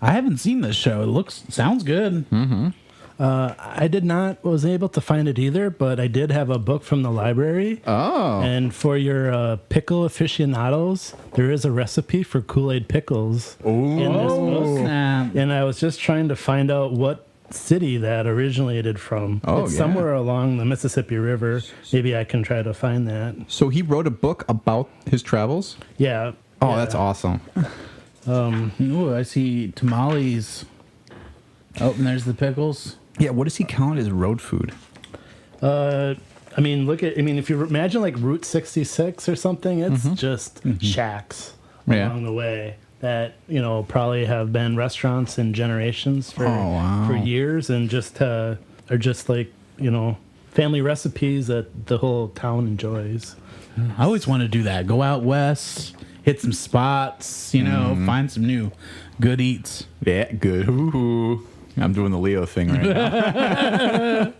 I haven't seen this show. It sounds good. Mm-hmm. I did not was able to find it either, but I did have a book from the library. Oh. And for your pickle aficionados, there is a recipe for Kool-Aid pickles in this book. Snap. And I was just trying to find out what city that originated from. It's somewhere along the Mississippi River. Maybe I can try to find that. So he wrote a book about his travels? Yeah. Oh, yeah. that's awesome. Ooh, I see tamales. Oh, and there's the pickles. Yeah, what does he count as road food? If you imagine Route 66 or something, it's just shacks along the way that, probably have been restaurants in generations for years and just are just family recipes that the whole town enjoys. I always want to do that. Go out west, hit some spots, find some new good eats. Yeah, good. Ooh. I'm doing the Leo thing right now.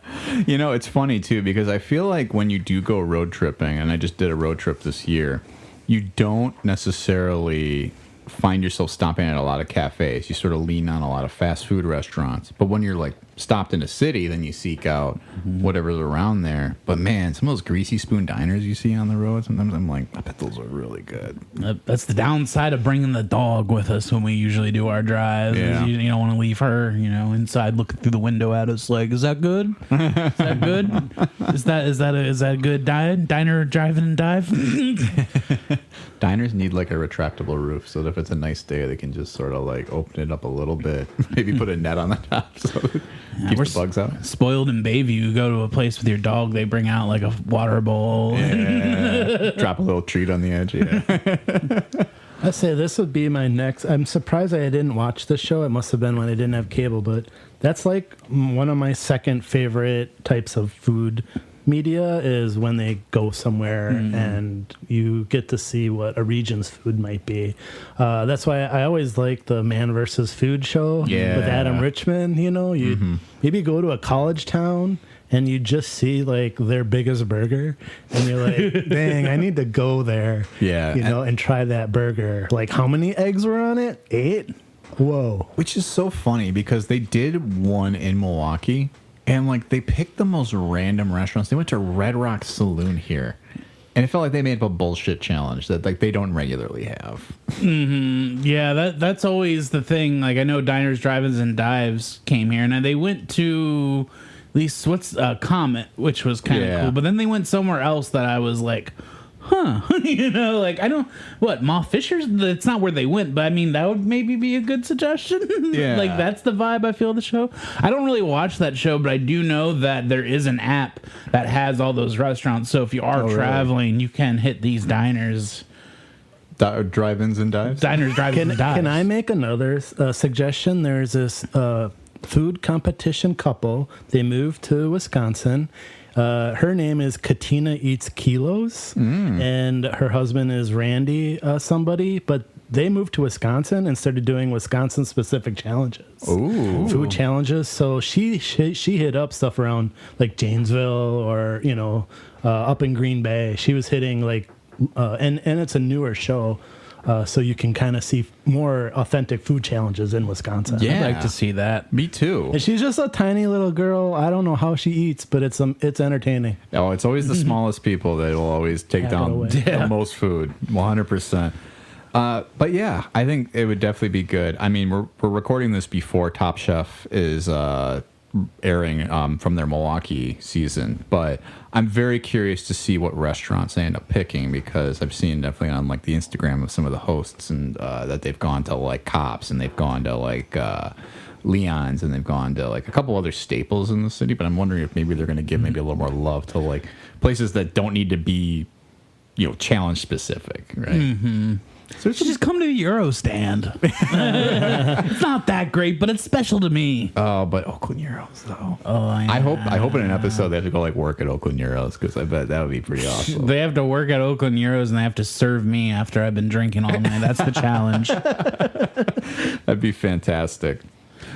It's funny, too, because I feel like when you do go road tripping, and I just did a road trip this year, you don't necessarily find yourself stopping at a lot of cafes. You sort of lean on a lot of fast food restaurants. But when you're stopped in a city, then you seek out whatever's around there. But man, some of those greasy spoon diners you see on the road, sometimes I'm like, I bet those are really good. That's the downside of bringing the dog with us when we usually do our drives. Yeah. You don't want to leave her, inside looking through the window at us like, is that good? Is that good? Is that a good diner driving and dive? Diners need a retractable roof so that if it's a nice day, they can just sort of open it up a little bit. Maybe put a net on the top so it keeps the bugs out. Spoiled in Bayview. You go to a place with your dog, they bring out a water bowl. Yeah. Drop a little treat on the edge. Yeah. I say this would be my next. I'm surprised I didn't watch this show. It must have been when I didn't have cable, but that's one of my second favorite types of food media is when they go somewhere and you get to see what a region's food might be. That's why I always like the Man versus Food show with Adam Richman. You'd maybe go to a college town and you just see like their biggest burger, and you're like, dang, I need to go there. Yeah. And try that burger. Like, how many eggs were on it? 8? Whoa. Which is so funny because they did one in Milwaukee, and like they picked the most random restaurants. They went to Red Rock Saloon here. And it felt like they made up a bullshit challenge that like they don't regularly have. Yeah, that's always the thing. Like, I know Diners, Drive-Ins, and Dives came here, and they went to at least Comet, which was kind of cool. But then they went somewhere else that I was like, huh, like, I don't, Ma Fisher's, that's not where they went, but I mean, that would maybe be a good suggestion. Yeah. Like, that's the vibe I feel of the show. I don't really watch that show, but I do know that there is an app that has all those restaurants. So if you are traveling, you can hit these diners. Drive-ins and dives? Diners, drive-ins, and dives. Can I make another suggestion? There's this food competition couple. They moved to Wisconsin. Her name is Katina Eats Kilos, and her husband is Randy somebody, but they moved to Wisconsin and started doing Wisconsin-specific challenges. Ooh. Food challenges. So she hit up stuff around, like, Janesville or, up in Green Bay. She was hitting, like, and it's a newer show, so you can kind of see more authentic food challenges in Wisconsin. Yeah. I'd like to see that. Me too. And she's just a tiny little girl. I don't know how she eats, but it's entertaining. Oh, it's always the smallest people that will always take Have it down away. the most food, 100%. But yeah, I think it would definitely be good. I mean, we're recording this before Top Chef is airing from their Milwaukee season, but I'm very curious to see what restaurants they end up picking, because I've seen definitely on like the Instagram of some of the hosts and that they've gone to like Cops, and they've gone to like Leon's, and they've gone to like a couple other staples in the city. But I'm wondering if maybe they're going to give maybe a little more love to like places that don't need to be, challenge specific, right? Mm-hmm. So just come to the Euro stand. It's not that great, but it's special to me. Oh, but Oakland Euros though. Oh, I hope in an episode they have to go like work at Oakland Euros, because I bet that would be pretty awesome. They have to work at Oakland Euros, and they have to serve me after I've been drinking all night. That's the challenge. That'd be fantastic.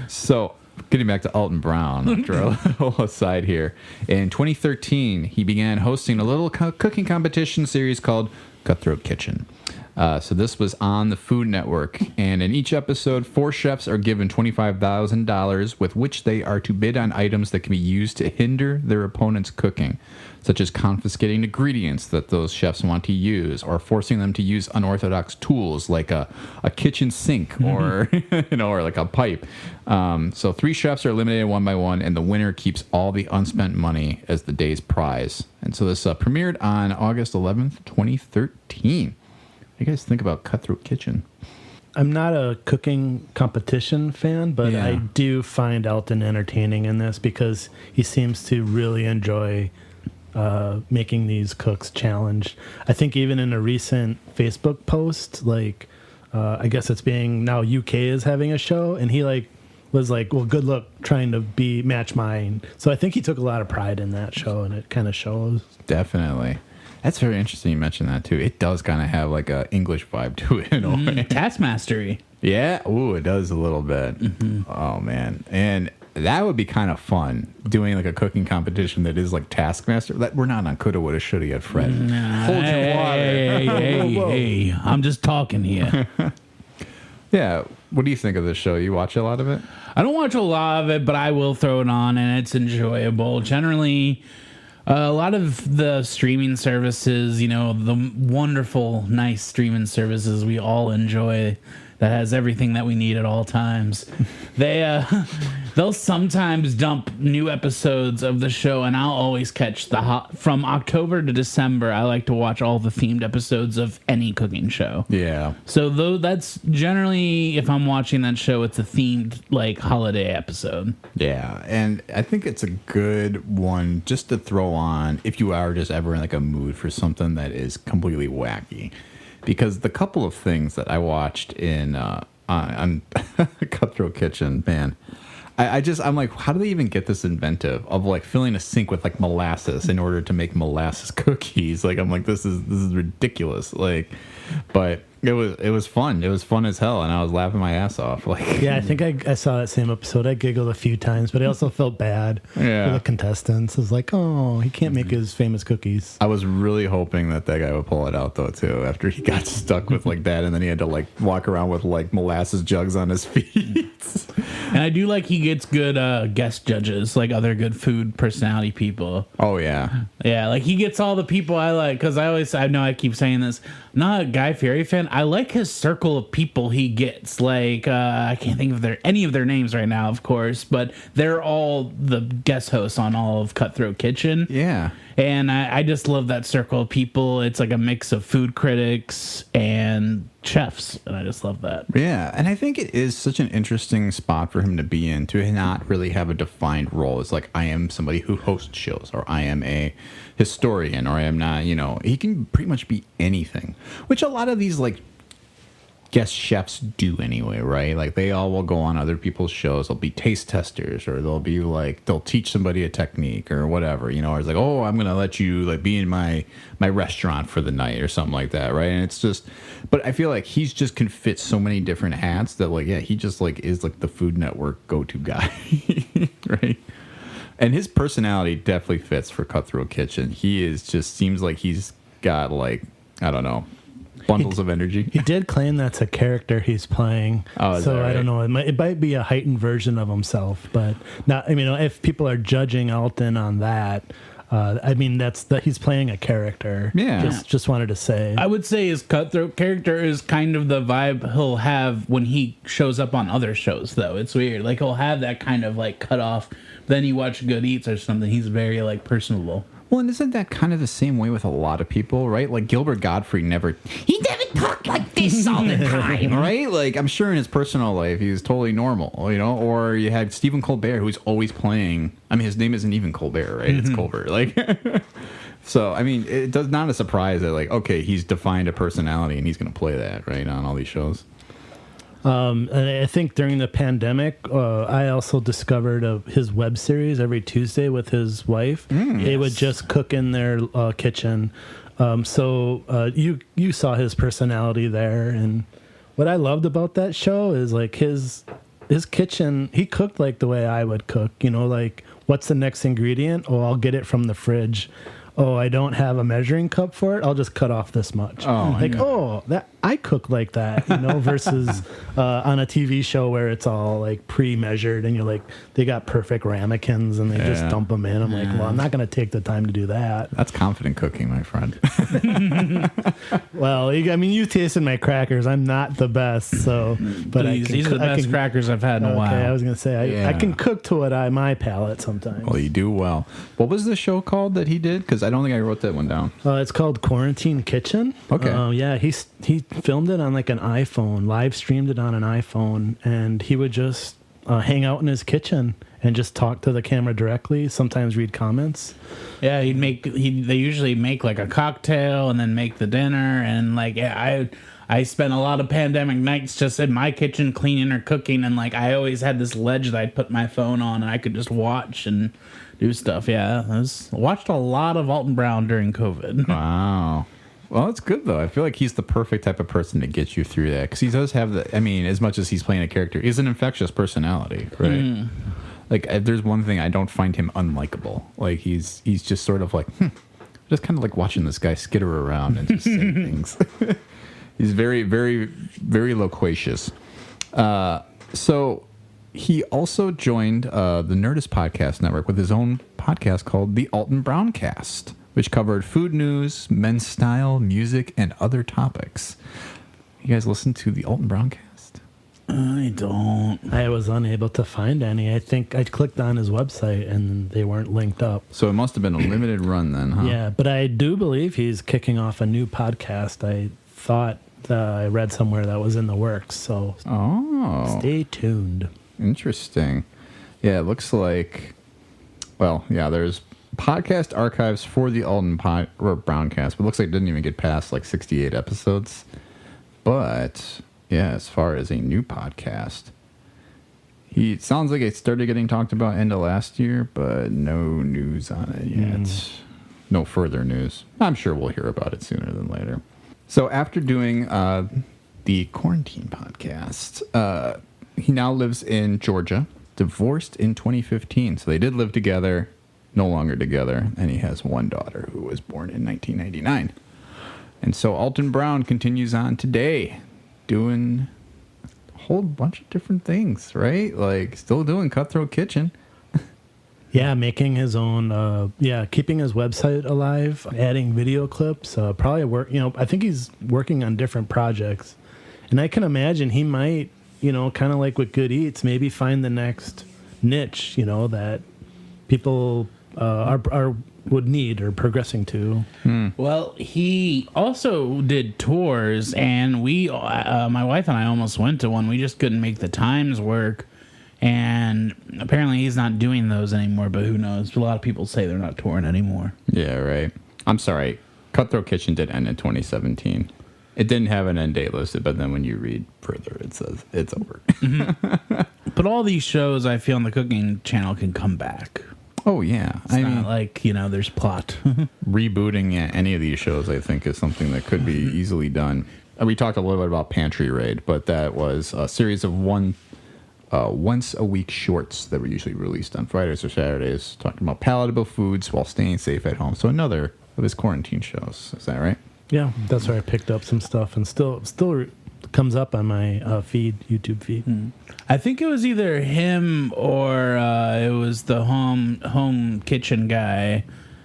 So, getting back to Alton Brown, after a little aside here, in 2013 he began hosting a little cooking competition series called Cutthroat Kitchen. So this was on the Food Network, and in each episode, 4 chefs are given $25,000 with which they are to bid on items that can be used to hinder their opponent's cooking, such as confiscating ingredients that those chefs want to use, or forcing them to use unorthodox tools like a kitchen sink or or like a pipe. So 3 chefs are eliminated one by one, and the winner keeps all the unspent money as the day's prize. And so this premiered on August 11th, 2013. What do you guys think about Cutthroat Kitchen? I'm not a cooking competition fan, but I do find Alton entertaining in this, because he seems to really enjoy making these cooks challenged. I think even in a recent Facebook post, like I guess it's being now UK is having a show, and he was like, well, good luck trying to match mine. So I think he took a lot of pride in that show, and it kind of shows. Definitely. That's very interesting you mentioned that, too. It does kind of have like a English vibe to it in a way. Taskmastery. Yeah. Ooh, it does a little bit. Mm-hmm. Oh, man. And that would be kind of fun, doing like a cooking competition that is like Taskmaster. We're not on Coulda, Woulda, Shoulda yet, Fred. Hold your water. Hey, I'm just talking here. Yeah. What do you think of this show? You watch a lot of it? I don't watch a lot of it, but I will throw it on, and it's enjoyable. Generally, a lot of the streaming services, the wonderful, nice streaming services we all enjoy, that has everything that we need at all times. They'll sometimes dump new episodes of the show, and I'll always catch from October to December. I like to watch all the themed episodes of any cooking show. Yeah. So that's generally, if I'm watching that show, it's a themed like holiday episode. Yeah, and I think it's a good one just to throw on if you are just ever in like a mood for something that is completely wacky. Because the couple of things that I watched on Cutthroat Kitchen, man, I'm like, how do they even get this inventive of like filling a sink with like molasses in order to make molasses cookies? Like, I'm like, this is ridiculous. Like, but it was fun. It was fun as hell, and I was laughing my ass off. Like, Yeah, I think I saw that same episode. I giggled a few times, but I also felt bad for the contestants. I was like, oh, he can't make his famous cookies. I was really hoping that guy would pull it out though too. After he got stuck with like that, and then he had to like walk around with like molasses jugs on his feet. And I do like he gets good guest judges, like other good food personality people. Oh yeah, Yeah, like he gets all the people I like, because I know I keep saying this. I'm not a Guy Fieri fan. I like his circle of people he gets. Like I can't think of any of their names right now, of course, but they're all the guest hosts on all of Cutthroat Kitchen. yeah. And I just love that circle of people. It's like a mix of food critics and chefs, and I just love that. Yeah, and I think it is such an interesting spot for him to be in, to not really have a defined role. It's like, I am somebody who hosts shows, or I am a historian, or I am not, he can pretty much be anything, which a lot of these like guest chefs do anyway, right? Like they all will go on other people's shows. They'll be taste testers, or they'll be like, they'll teach somebody a technique or whatever, or it's like, oh, I'm gonna let you like be in my restaurant for the night or something like that, right? And it's just, but I feel like he's just can fit so many different hats that like, yeah, he just like is like the Food Network go-to guy. Right? And his personality definitely fits for Cutthroat Kitchen. He is just seems like he's got like, I don't know, bundles of energy. He did claim that's a character he's playing. Oh, is so that right? I don't know. It might be a heightened version of himself, but not. I mean, if people are judging Alton on that, I mean he's playing a character. Yeah. Just wanted to say. I would say his Cutthroat character is kind of the vibe he'll have when he shows up on other shows, though. It's weird. Like, he'll have that kind of, like, cut off. Then you watch Good Eats or something. He's very, like, personable. Well, and isn't that kind of the same way with a lot of people, right? Like Gilbert Gottfried never talked like this all the time, right? Like, I'm sure in his personal life he was totally normal, Or you had Stephen Colbert, who's always playing. I mean, his name isn't even Colbert, right? It's Colbert, like. So, I mean, it does not a surprise that like, okay, he's defined a personality and he's going to play that right on all these shows. And I think during the pandemic, I also discovered his web series every Tuesday with his wife. They would just cook in their kitchen. So you saw his personality there, and what I loved about that show is like his kitchen. He cooked like the way I would cook. Like, what's the next ingredient? Oh, I'll get it from the fridge. Oh, I don't have a measuring cup for it. I'll just cut off this much. Oh, like, yeah. oh, that I cook like that, versus on a TV show where it's all like pre-measured and you're like, they got perfect ramekins and they just dump them in. I'm like, well, I'm not going to take the time to do that. That's confident cooking, my friend. Well, I mean, you tasted my crackers. I'm not the best, so but These are the best crackers I've had in a while. Okay, I was going to say I can cook to what my palate sometimes. Well, you do well. What was the show called that he did? Because I don't think I wrote that one down. It's called Quarantine Kitchen. Okay. Yeah, he filmed it on like an iPhone, live streamed it on an iPhone, and he would just hang out in his kitchen and just talk to the camera directly. Sometimes read comments. Yeah, they usually make like a cocktail and then make the dinner, and like I spent a lot of pandemic nights just in my kitchen cleaning or cooking, and like I always had this ledge that I'd put my phone on and I could just watch and do stuff. Yeah, I watched a lot of Alton Brown during COVID. Wow. Well, that's good, though. I feel like he's the perfect type of person to get you through that. Because he does have as much as he's playing a character, he's an infectious personality, right? Like, if there's one thing, I don't find him unlikable. Like, he's just sort of like, just kind of like watching this guy skitter around and just say things. He's very, very, very loquacious. So he also joined the Nerdist Podcast Network with his own podcast called The Alton Brown Cast, which covered food news, men's style, music, and other topics. You guys listen to the Alton Brown Cast? I don't. I was unable to find any. I think I clicked on his website and they weren't linked up. So it must have been a limited run then, huh? Yeah, but I do believe he's kicking off a new podcast. I thought I read somewhere that was in the works, so stay tuned. Interesting. Yeah, it looks like, there's podcast archives for the Alton Browncast, but it looks like it didn't even get past like 68 episodes. But yeah, as far as a new podcast, It sounds like it started getting talked about end of last year, but no news on it yet. No further news. I'm sure we'll hear about it sooner than later. So after doing the quarantine podcast, he now lives in Georgia, divorced in 2015. So they did live together, no longer together, and he has one daughter who was born in 1999. And so Alton Brown continues on today, doing a whole bunch of different things, right? Like still doing Cutthroat Kitchen. Yeah, making his own, keeping his website alive, adding video clips, probably I think he's working on different projects. And I can imagine he might, kind of like with Good Eats, maybe find the next niche, that people would need or progressing to. Well, he also did tours, and we, my wife and I almost went to one. We just couldn't make the times work. And apparently he's not doing those anymore, but who knows? A lot of people say they're not touring anymore. Yeah, right. I'm sorry. Cutthroat Kitchen did end in 2017. It didn't have an end date listed, but then when you read further, it says it's over. But all these shows, I feel, on the cooking channel can come back. Oh, yeah. It's not like, there's plot. Rebooting any of these shows, I think, is something that could be easily done. We talked a little bit about Pantry Raid, but that was a series of once-a-week shorts that were usually released on Fridays or Saturdays, talking about palatable foods while staying safe at home. So another of his quarantine shows. Is that right? Yeah, that's where I picked up some stuff, and still comes up on my feed, YouTube feed. I think it was either him or it was the home kitchen guy.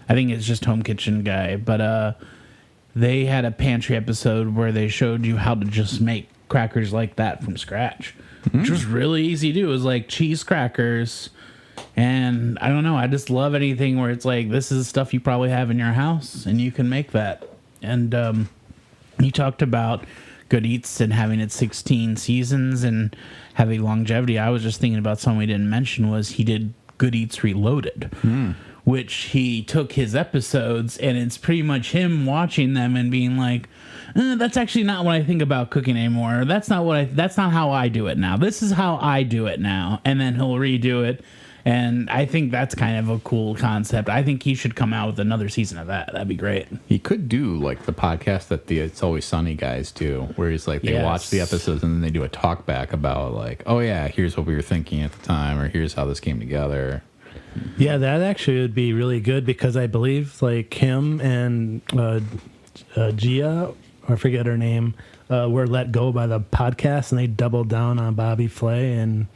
I think it's just home kitchen guy. But they had a pantry episode where they showed you how to just make crackers like that from scratch. Which was really easy to do. It was like cheese crackers. And I don't know. I just love anything where it's like, this is stuff you probably have in your house and you can make that. And he talked about Good Eats and having it 16 seasons and having longevity. I was just thinking about something we didn't mention was he did Good Eats Reloaded, which he took his episodes and it's pretty much him watching them and being like, that's actually not what I think about cooking anymore. That's not how I do it now. This is how I do it now. And then he'll redo it. And I think that's kind of a cool concept. I think he should come out with another season of that. That'd be great. He could do like the podcast that the It's Always Sunny guys do, where he's like, they watch the episodes and then they do a talk back about like, oh yeah, here's what we were thinking at the time, or here's how this came together. Yeah, that actually would be really good because I believe like him and Gia, I forget her name, were let go by the podcast and they doubled down on Bobby Flay. And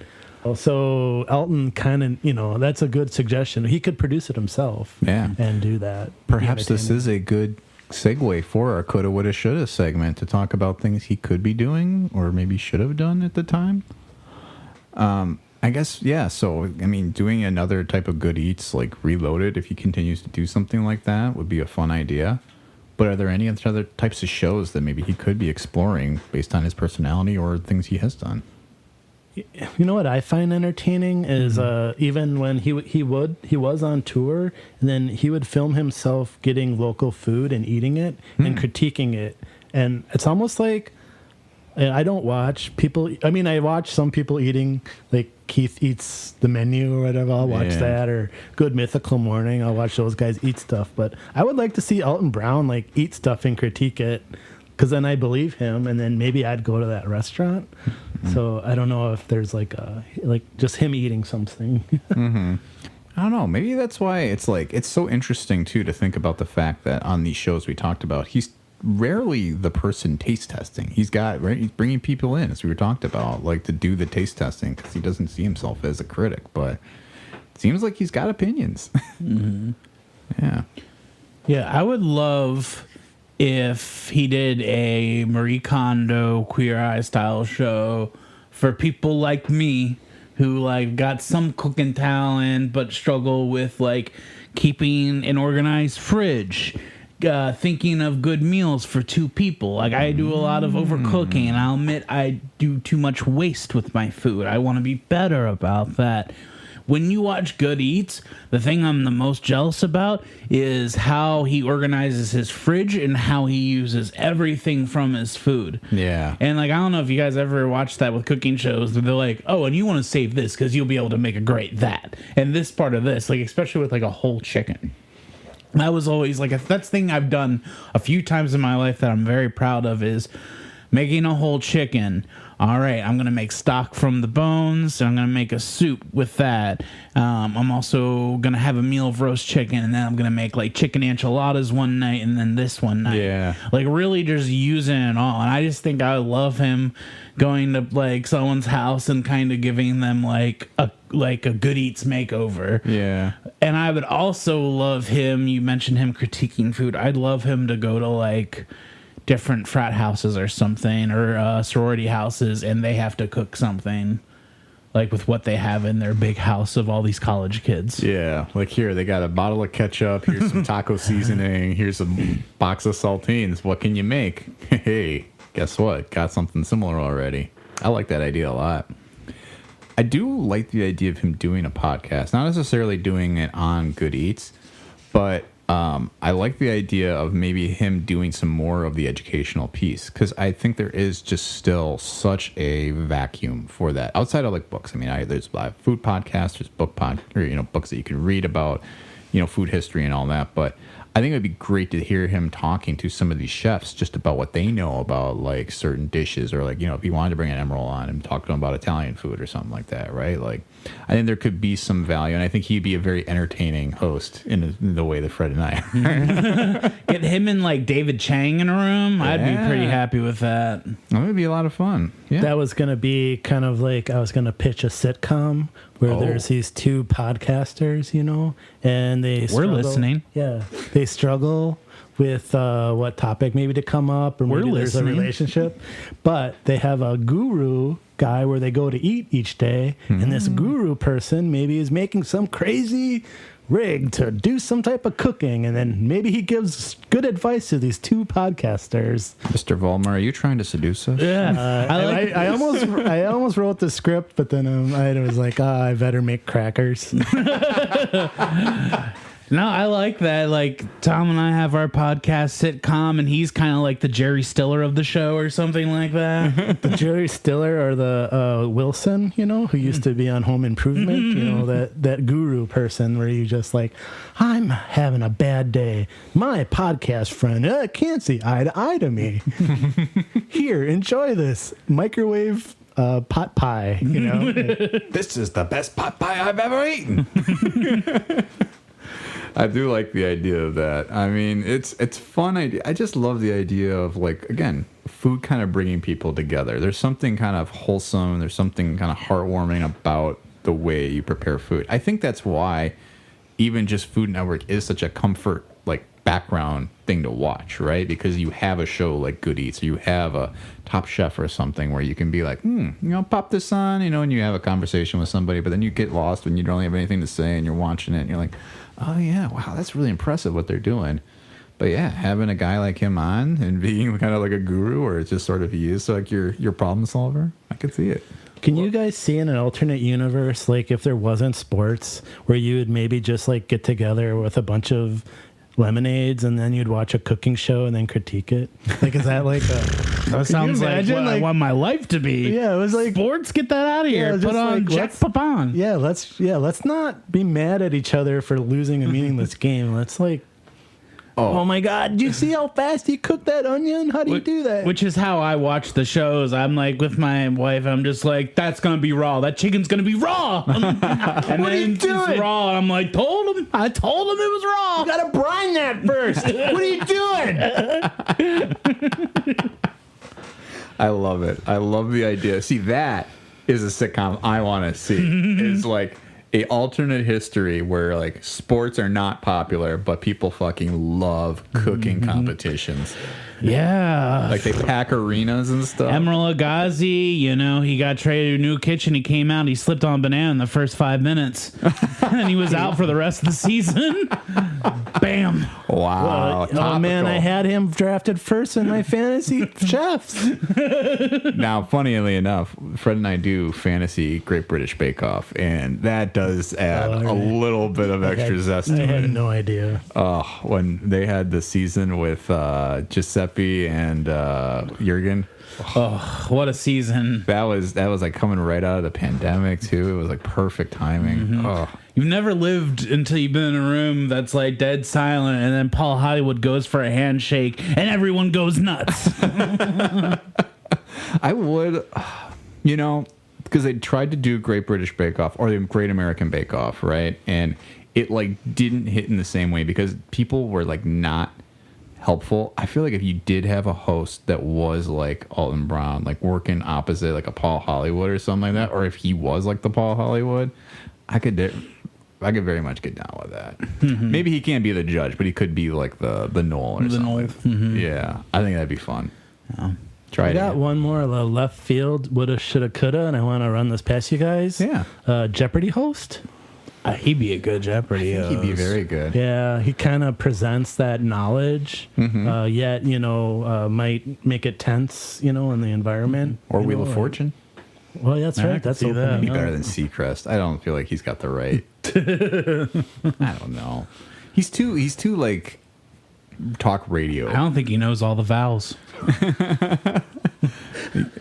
so Alton kind of, that's a good suggestion. He could produce it himself and do that. Perhaps this is a good segue for our Coulda, Woulda, Shoulda segment to talk about things he could be doing or maybe should have done at the time. I guess, yeah. So, I mean, doing another type of Good Eats, like Reloaded, if he continues to do something like that, would be a fun idea. But are there any other types of shows that maybe he could be exploring based on his personality or things he has done? You know what I find entertaining is even when he was on tour, and then he would film himself getting local food and eating it and critiquing it. And it's almost like I don't watch people. I mean, I watch some people eating, like Keith Eats the Menu or whatever. I'll watch that, or Good Mythical Morning. I'll watch those guys eat stuff. But I would like to see Alton Brown like eat stuff and critique it, because then I believe him, and then maybe I'd go to that restaurant. So I don't know if there's like just him eating something. I don't know. Maybe that's why it's so interesting too to think about the fact that on these shows we talked about, he's rarely the person taste testing. He's bringing people in, as we were talked about, like to do the taste testing because he doesn't see himself as a critic, but it seems like he's got opinions. Yeah, I would love if he did a Marie Kondo Queer Eye style show for people like me who like got some cooking talent but struggle with like keeping an organized fridge, thinking of good meals for two people. Like I do a lot of overcooking, and I'll admit I do too much waste with my food. I want to be better about that. when you watch Good Eats, the thing I'm the most jealous about is how he organizes his fridge and how he uses everything from his food. Yeah. And like, I don't know if you guys ever watched that with cooking shows where they're like, oh, and you want to save this because you'll be able to make a great that. And this part of this, like, especially with like a whole chicken. That was always like, that's the thing I've done a few times in my life that I'm very proud of is making a whole chicken. All right, I'm going to make stock from the bones. I'm going to make a soup with that. I'm also going to have a meal of roast chicken, and then I'm going to make like chicken enchiladas one night and then this one night. Yeah. Like really just using it all. And I just think I love him going to like someone's house and kind of giving them like a Good Eats makeover. Yeah. And I would also love him, you mentioned him critiquing food. I'd love him to go to like different frat houses or something, or sorority houses, and they have to cook something like with what they have in their big house of all these college kids. Yeah, like here they got a bottle of ketchup, here's some taco seasoning, here's a box of saltines. What can you make? Hey, guess what? Got something similar already. I like that idea a lot. I do like the idea of him doing a podcast, not necessarily doing it on Good Eats, but I like the idea of maybe him doing some more of the educational piece, because I think there is just still such a vacuum for that outside of like books. I mean, there's food podcasts, there's books that you can read about, food history and all that. But I think it'd be great to hear him talking to some of these chefs just about what they know about like certain dishes, or like, if he wanted to bring an Emerald on and talk to him about Italian food or something like that, right? Like, I think there could be some value, and I think he'd be a very entertaining host in the way that Fred and I are. Get him and like David Chang in a room. I'd be pretty happy with that. That would be a lot of fun. Yeah. That was going to be kind of like, I was going to pitch a sitcom where there's these two podcasters, and they We're listening. Yeah. They struggle with what topic maybe to come up, or maybe there's a relationship. But they have a guru guy where they go to eat each day, and this guru person maybe is making some crazy rig to do some type of cooking, and then maybe he gives good advice to these two podcasters. Mr. Vollmer, are you trying to seduce us? Yeah. I almost wrote the script, but then I was like, I better make crackers. No, I like that. Like, Tom and I have our podcast sitcom, and he's kind of like the Jerry Stiller of the show or something like that. The Jerry Stiller or the Wilson, who used to be on Home Improvement, that guru person where you just like, I'm having a bad day. My podcast friend can't see eye to eye to me. Here, enjoy this microwave pot pie, This is the best pot pie I've ever eaten. I do like the idea of that. I mean, it's fun idea. I just love the idea of, like, again, food kind of bringing people together. There's something kind of wholesome. There's something kind of heartwarming about the way you prepare food. I think that's why even just Food Network is such a comfort, like, background thing to watch, right? Because you have a show like Good Eats, or you have a Top Chef or something where you can be like, pop this on, and you have a conversation with somebody, but then you get lost when you don't have anything to say and you're watching it and you're like, oh yeah, wow, that's really impressive what they're doing. But yeah, having a guy like him on and being kind of like a guru, or it's just sort of he is like your problem solver, I could see it. Can you guys see in an alternate universe, like if there wasn't sports, where you would maybe just like get together with a bunch of lemonades and then you'd watch a cooking show and then critique it? Like, is that like that sounds like what I want my life to be. Yeah, it was like, sports, get that out of here. Put on like, Jack Papon. Yeah, let's not be mad at each other for losing a meaningless game. Let's like, oh my God, do you see how fast he cooked that onion? How do you do that? Which is how I watch the shows. I'm like, with my wife, I'm just like, that's going to be raw. That chicken's going to be raw. And what are you doing? It's raw. And I'm like, I told him it was raw. You got to brine that first. What are you doing? I love it. I love the idea. See, that is a sitcom I want to see. It's like a alternate history where like sports are not popular, but people fucking love cooking competitions. Yeah. Like they pack arenas and stuff. Emeril Lagasse, he got traded to a new kitchen. He came out, he slipped on a banana in the first 5 minutes. And he was out for the rest of the season. Bam. Wow. Oh man, I Topical. had him drafted first in my fantasy chefs. Now, funnily enough, Fred and I do fantasy Great British Bake Off, and that does add a little bit of extra zest I to had it. no idea. When they had the season with Giuseppe and Jurgen, Oh, what a season. that was like coming right out of the pandemic too. It was like perfect timing. Oh, You've never lived until you've been in a room that's like dead silent, and then Paul Hollywood goes for a handshake, and everyone goes nuts. I would, because they tried to do Great British Bake Off or the Great American Bake Off, right? And it like didn't hit in the same way because people were like not helpful. I feel like if you did have a host that was like Alton Brown, like working opposite like a Paul Hollywood or something like that, or if he was like the Paul Hollywood, I could very much get down with that. Mm-hmm. Maybe he can't be the judge, but he could be like the Noel or The something. Noel. Mm-hmm. Yeah, I think that'd be fun. Try I it. got one more left field, woulda, shoulda, coulda, and I want to run this past you guys. Yeah. Jeopardy host. He'd be a good Jeopardy. I think he'd be very good. Yeah, he kind of presents that knowledge, yet might make it tense, in the environment. Or Wheel of Fortune. Well, that's I right. could That's see that. open. Be better than Seacrest. I don't feel like he's got the right. I don't know. He's too like talk radio. I don't think he knows all the vowels.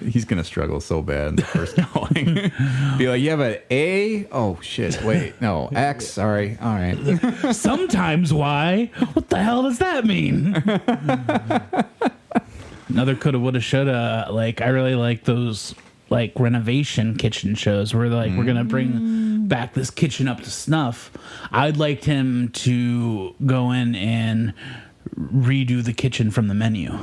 He's gonna struggle so bad in the first going. Be like, you have an A? Oh shit! Wait, no X. Sorry. All right. Sometimes why? What the hell does that mean? Another coulda, woulda, shoulda. Like I really like those like renovation kitchen shows where like we're gonna bring back this kitchen up to snuff. I'd like him to go in and redo the kitchen from the menu.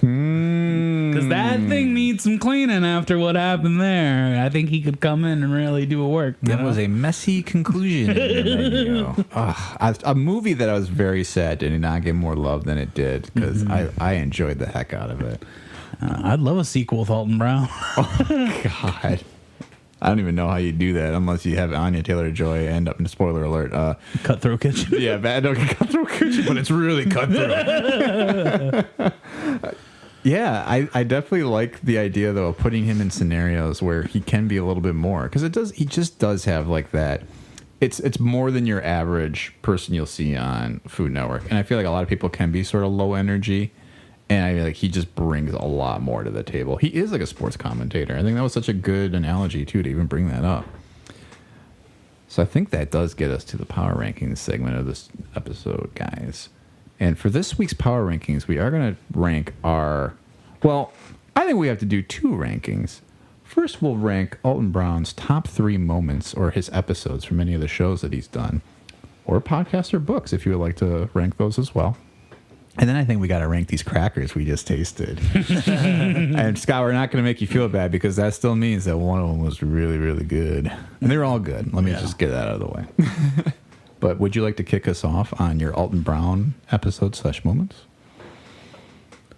Because that thing needs some cleaning after what happened there. I think he could come in and really do a work. That was a messy conclusion. In your menu. A movie that I was very sad did not get more love than it did because I enjoyed the heck out of it. I'd love a sequel with Alton Brown. God. I don't even know how you do that unless you have Anya Taylor-Joy end up in spoiler alert. Cutthroat Kitchen. Yeah, bad dog Cutthroat Kitchen, but it's really cutthroat. Yeah, I definitely like the idea though of putting him in scenarios where he can be a little bit more because he just does have like that. It's more than your average person you'll see on Food Network, and I feel like a lot of people can be sort of low energy. And I feel like he just brings a lot more to the table. He is like a sports commentator. I think that was such a good analogy, too, to even bring that up. So I think that does get us to the power rankings segment of this episode, guys. And for this week's power rankings, we are going to rank our... Well, I think we have to do two rankings. First, we'll rank Alton Brown's top 3 moments or his episodes from any of the shows that he's done. Or podcasts or books, if you would like to rank those as well. And then I think we got to rank these crackers we just tasted. And Scott, we're not going to make you feel bad because that still means that one of them was really, really good. And they're all good. Let me just get that out of the way. But would you like to kick us off on your Alton Brown episode/moments?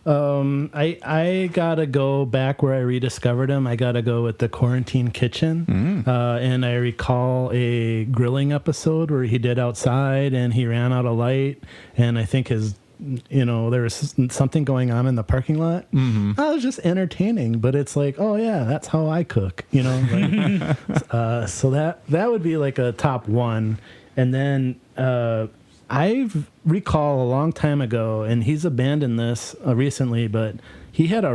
I gotta go back where I rediscovered him. I gotta go with the Quarantine Kitchen, and I recall a grilling episode where he did outside and he ran out of light, and I think there was something going on in the parking lot. I was just entertaining, but it's like, oh yeah, that's how I cook, so that would be like a top one. And then I recall a long time ago, and he's abandoned this recently, but he had a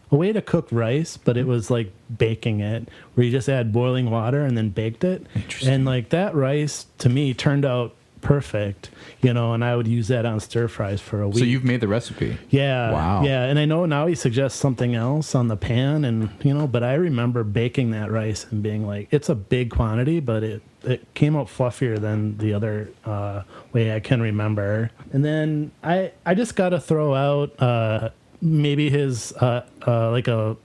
way to cook rice, but it was like baking it, where you just add boiling water and then baked it. And like that rice to me turned out perfect, and I would use that on stir fries for a week. So you've made the recipe. Yeah. Wow. Yeah, and I know now he suggests something else on the pan, and but I remember baking that rice and being like, it's a big quantity, but it came out fluffier than the other way I can remember. And then I just got to throw out maybe his like a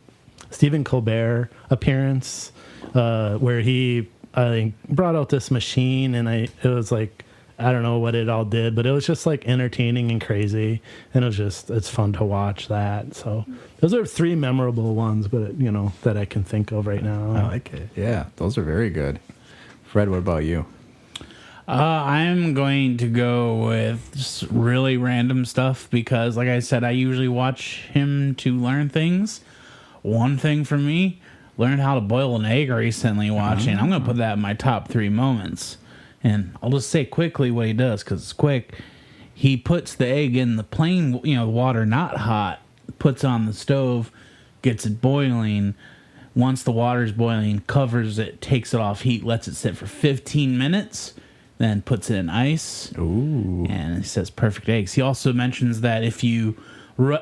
Stephen Colbert appearance where he I think brought out this machine, and it was like I don't know what it all did, but it was just like entertaining and crazy, and it's fun to watch that. So those are 3 memorable ones, but that I can think of right now. I like it. Yeah, those are very good. Fred, what about you? I'm going to go with just really random stuff because, like I said, I usually watch him to learn things. One thing for me, learned how to boil an egg recently watching. I'm going to put that in my top 3 moments. And I'll just say quickly what he does because it's quick. He puts the egg in the plain, water, not hot, puts it on the stove, gets it boiling. Once the water's boiling, covers it, takes it off heat, lets it sit for 15 minutes, then puts it in ice. Ooh. And it says perfect eggs. He also mentions that if you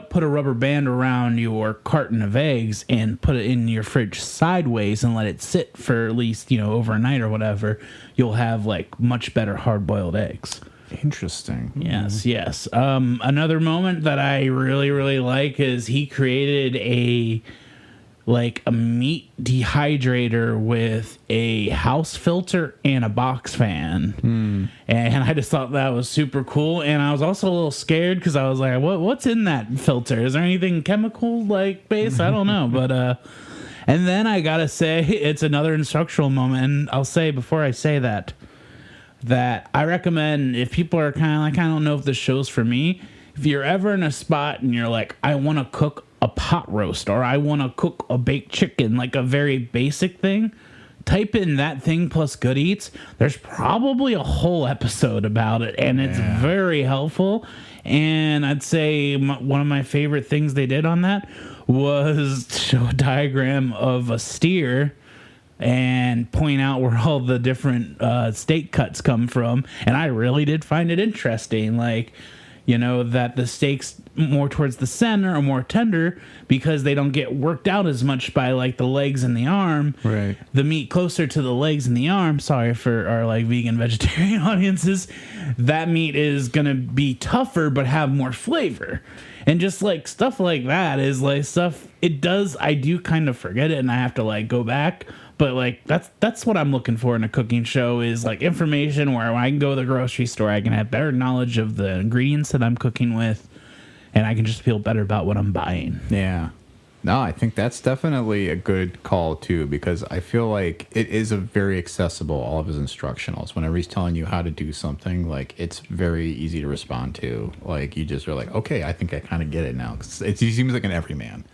put a rubber band around your carton of eggs and put it in your fridge sideways and let it sit for at least, overnight or whatever, you'll have like much better hard-boiled eggs. Interesting. Yes. Another moment that I really, really like is he created a meat dehydrator with a house filter and a box fan. And I just thought that was super cool. And I was also a little scared because I was like, what's in that filter? Is there anything chemical based? I don't know. But and then I gotta say it's another instructional moment. And I'll say before I say that I recommend if people are kind of like, I don't know if this show's for me. If you're ever in a spot and you're like, I want to cook a pot roast or I want to cook a baked chicken, like a very basic thing, type in that thing plus good eats. There's probably a whole episode about it, and it's very helpful. And I'd say one of my favorite things they did on that was show a diagram of a steer and point out where all the different steak cuts come from. And I really did find it interesting, that the steaks more towards the center are more tender because they don't get worked out as much by the legs and the arm. Right. The meat closer to the legs and the arm, sorry for our vegan vegetarian audiences, that meat is going to be tougher but have more flavor. And just stuff like that is stuff I do kind of forget it and I have to go back. But that's what I'm looking for in a cooking show is information where when I can go to the grocery store, I can have better knowledge of the ingredients that I'm cooking with, and I can just feel better about what I'm buying. Yeah. No, I think that's definitely a good call too, because I feel like it is a very accessible, all of his instructionals. Whenever he's telling you how to do something, it's very easy to respond to. You just are like, okay, I think I kind of get it now. 'Cause he seems like an everyman.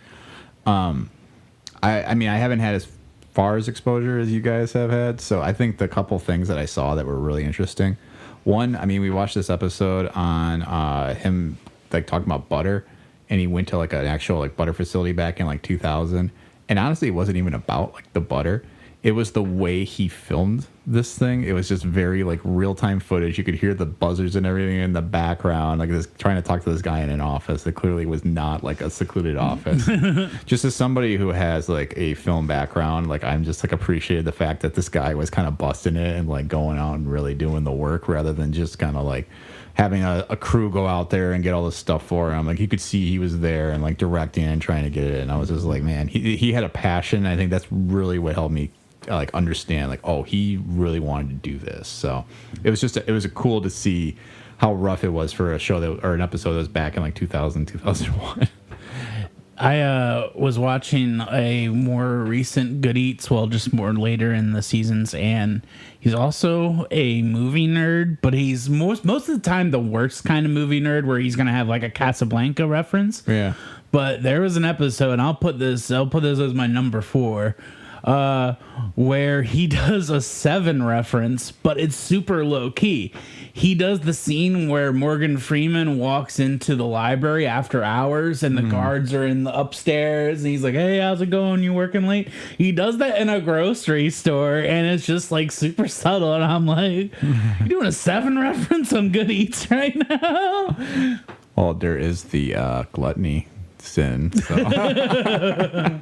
I mean, I haven't had as far as exposure as you guys have had, so I think the couple things that I saw that were really interesting. One, I mean, we watched this episode on him talking about butter, and he went to an actual butter facility back in 2000, and honestly it wasn't even about the butter. It was the way he filmed this thing. It was just very real-time footage. You could hear the buzzers and everything in the background, this trying to talk to this guy in an office that clearly was not a secluded office. Just as somebody who has a film background, I'm just appreciated the fact that this guy was kind of busting it and going out and really doing the work rather than just kind of having a crew go out there and get all this stuff for him. You could see he was there and directing and trying to get it. And I was just man, he had a passion. I think that's really what helped me understand oh, he really wanted to do this. So it was cool to see how rough it was for a show or an episode that was back in 2000 2001. I was watching a more recent Good Eats, just more later in the seasons, and he's also a movie nerd, but he's most of the time the worst kind of movie nerd where he's gonna have a Casablanca reference. Yeah. But there was an episode, and I'll put this as my number 4. Where he does a Seven reference, but it's super low key. He does the scene where Morgan Freeman walks into the library after hours and the guards are in the upstairs and he's like, hey, how's it going? You working late? He does that in a grocery store and it's just super subtle. And I'm like, you doing a Seven reference on Good Eats right now? Well, there is the gluttony sin. So.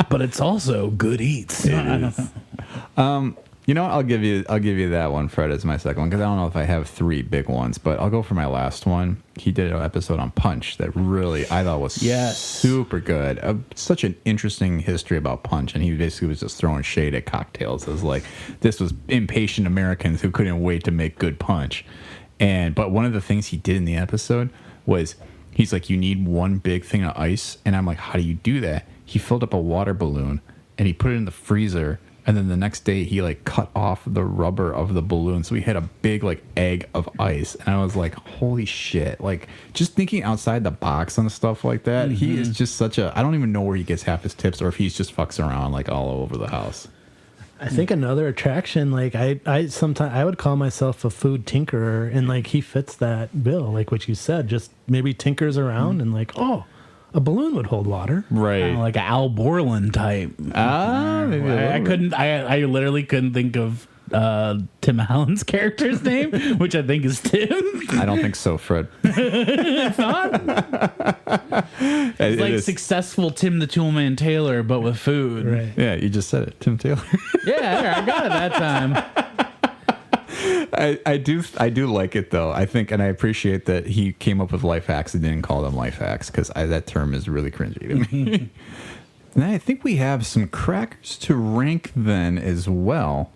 But it's also Good Eats. It is. I'll give you that one, Fred, as my second one, because I don't know if I have three big ones, but I'll go for my last one. He did an episode on Punch that really I thought was super good. Such an interesting history about Punch, and he basically was just throwing shade at cocktails. It was like this was impatient Americans who couldn't wait to make good punch. But one of the things he did in the episode was he's like, you need one big thing of ice, and I'm like, how do you do that? He filled up a water balloon and he put it in the freezer. And then the next day, he like cut off the rubber of the balloon, so he had a big like egg of ice. And I was like, "Holy shit!" Like just thinking outside the box on stuff like that. Mm-hmm. He is just such a. I don't even know where he gets half his tips, or if he's just fucks around like all over the house. I think another attraction, like I sometimes I would call myself a food tinkerer, and like he fits that bill, like what you said. Just maybe tinkers around and like, oh. A balloon would hold water, right? Like an Al Borland type. Maybe I literally couldn't think of Tim Allen's character's name, which I think is Tim. I don't think so, Fred. It's not. It's like successful Tim the Toolman Taylor, but with food. Right. Yeah, you just said it, Tim Taylor. Yeah, I got it that time. I do like it though. I think, and I appreciate that he came up with life hacks and didn't call them life hacks, because that term is really cringy to me. And I think we have some crackers to rank then as well.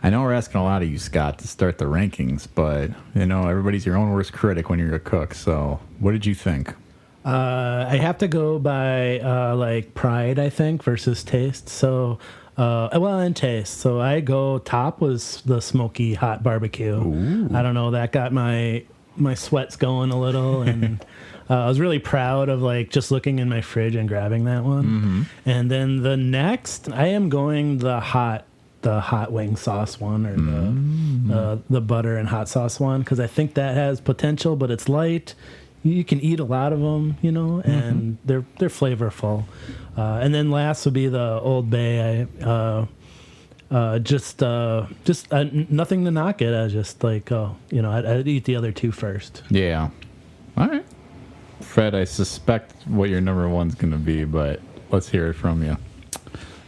I know we're asking a lot of you, Scott, to start the rankings, but everybody's your own worst critic when you're a cook. So, what did you think? I have to go by like pride, I think, versus taste. So. And taste. So I go top was the smoky hot barbecue. Ooh. I don't know, that got my sweats going a little, and I was really proud of like just looking in my fridge and grabbing that one. Mm-hmm. And then the next, I am going the hot wing sauce one, or the butter and hot sauce one, because I think that has potential, but it's light. You can eat a lot of them, and they're flavorful. And then last would be the Old Bay. Just nothing to knock it. I just like, I'd eat the other two first. Yeah. All right. Fred, I suspect what your number one's going to be, but let's hear it from you.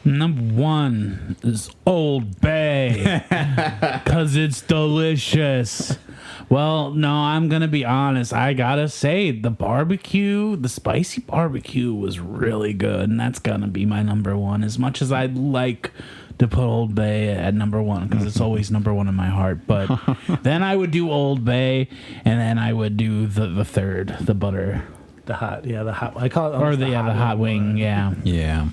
Number one is Old Bay, because it's delicious. Well, no, I'm going to be honest. I got to say, the spicy barbecue was really good, and that's going to be my number one. As much as I'd like to put Old Bay at number one, because it's always number one in my heart. But then I would do Old Bay, and then I would do the third, the butter. The hot. I call it. Or the hot wing, yeah. Yeah.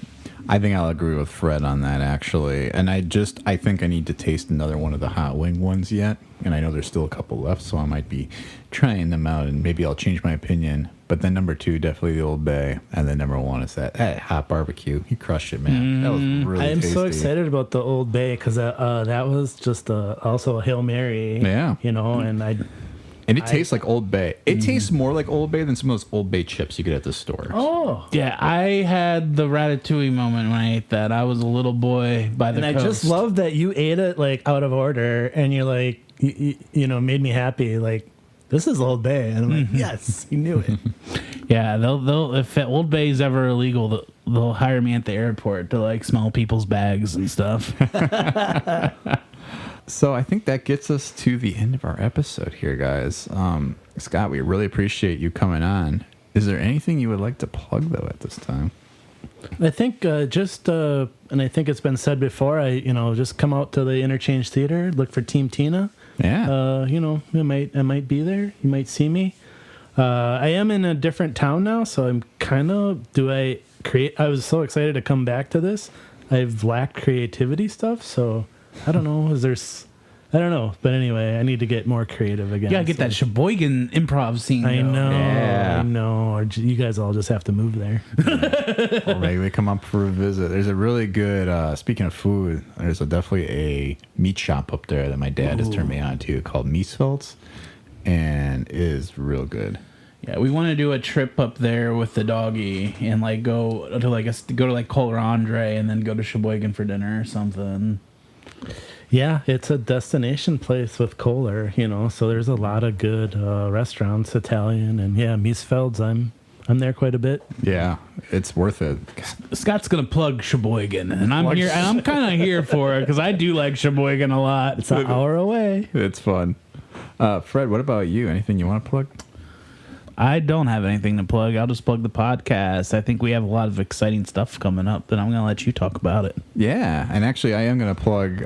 I think I'll agree with Fred on that, actually. And I think I need to taste another one of the hot wing ones yet. And I know there's still a couple left, so I might be trying them out, and maybe I'll change my opinion. But then number two, definitely the Old Bay. And then number one is that hot barbecue. He crushed it, man. That was really I am tasty. so excited about the Old Bay, because that was just also a Hail Mary. Yeah. And it tastes like Old Bay. It tastes more like Old Bay than some of those Old Bay chips you get at the store. Oh. Yeah, I had the ratatouille moment when I ate that. I was a little boy by the coast. I just love that you ate it like out of order, and you're like, made me happy. Like, this is Old Bay. And I'm like, yes, you knew it. Yeah, they'll if Old Bay is ever illegal, they'll hire me at the airport to like smell people's bags and stuff. So I think that gets us to the end of our episode here, guys. Scott, we really appreciate you coming on. Is there anything you would like to plug, though, at this time? I think and I think it's been said before, just come out to the Interchange Theater, look for Team Tina. Yeah. I might be there. You might see me. I am in a different town now, so I'm I was so excited to come back to this. I've lacked creativity stuff, so I don't know. I don't know. But anyway, I need to get more creative again. You gotta get that Sheboygan improv scene. I know. Yeah. I know. Or you guys all just have to move there. Or maybe we come up for a visit. There's a really good, speaking of food, there's definitely a meat shop up there that my dad has turned me on to called Miesfeld's, and it is real good. Yeah, we want to do a trip up there with the doggy and like go to Col Andre and then go to Sheboygan for dinner or something. Yeah, it's a destination place with Kohler, so there's a lot of good restaurants, Italian, and yeah, Miesfeld's. I'm I'm there quite a bit. Yeah, it's worth it. Scott's gonna plug Sheboygan, and I'm here. And I'm kind of here for it because I do like Sheboygan a lot. It's an hour away. It's fun. Fred, what about you? Anything you want to plug? I don't have anything to plug. I'll just plug the podcast. I think we have a lot of exciting stuff coming up that I'm going to let you talk about it. Yeah, and actually I am going to plug,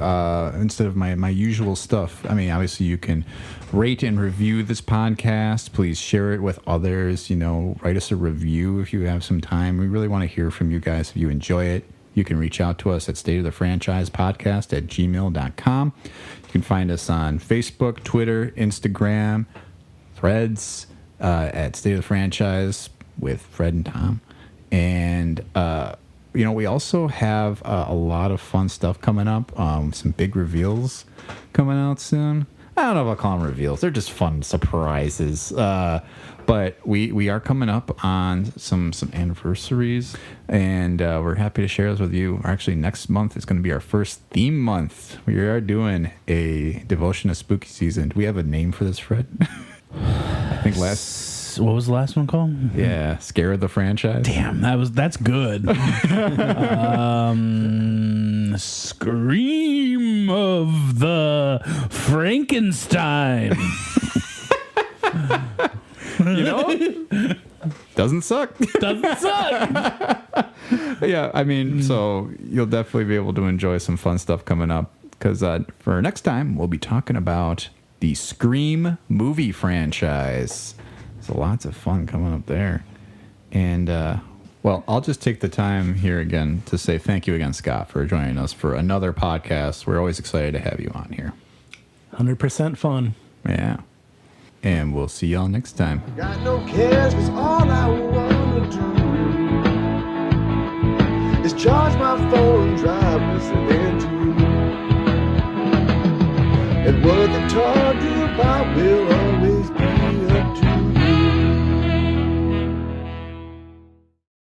instead of my usual stuff, I mean, obviously you can rate and review this podcast. Please share it with others. Write us a review if you have some time. We really want to hear from you guys if you enjoy it. You can reach out to us at stateofthefranchisepodcast@gmail.com. You can find us on Facebook, Twitter, Instagram, Threads, at State of the Franchise with Fred and Tom. And, we also have a lot of fun stuff coming up. Some big reveals coming out soon. I don't know if I'll call them reveals. They're just fun surprises. But we are coming up on some anniversaries, and we're happy to share those with you. Actually, next month is going to be our first theme month. We are doing a devotion to spooky season. Do we have a name for this, Fred? I think What was the last one called? Yeah, Scare of the Franchise. Damn, that's good. Scream of the Frankenstein. Doesn't suck. Doesn't suck. Yeah, I mean, so you'll definitely be able to enjoy some fun stuff coming up, because for next time we'll be talking about the Scream movie franchise. So lots of fun coming up there. And, I'll just take the time here again to say thank you again, Scott, for joining us for another podcast. We're always excited to have you on here. 100% fun. Yeah. And we'll see y'all next time. Got no cares, 'cause all I wanna do is charge my phone and drive, listening to you. And what they talk to you about will always be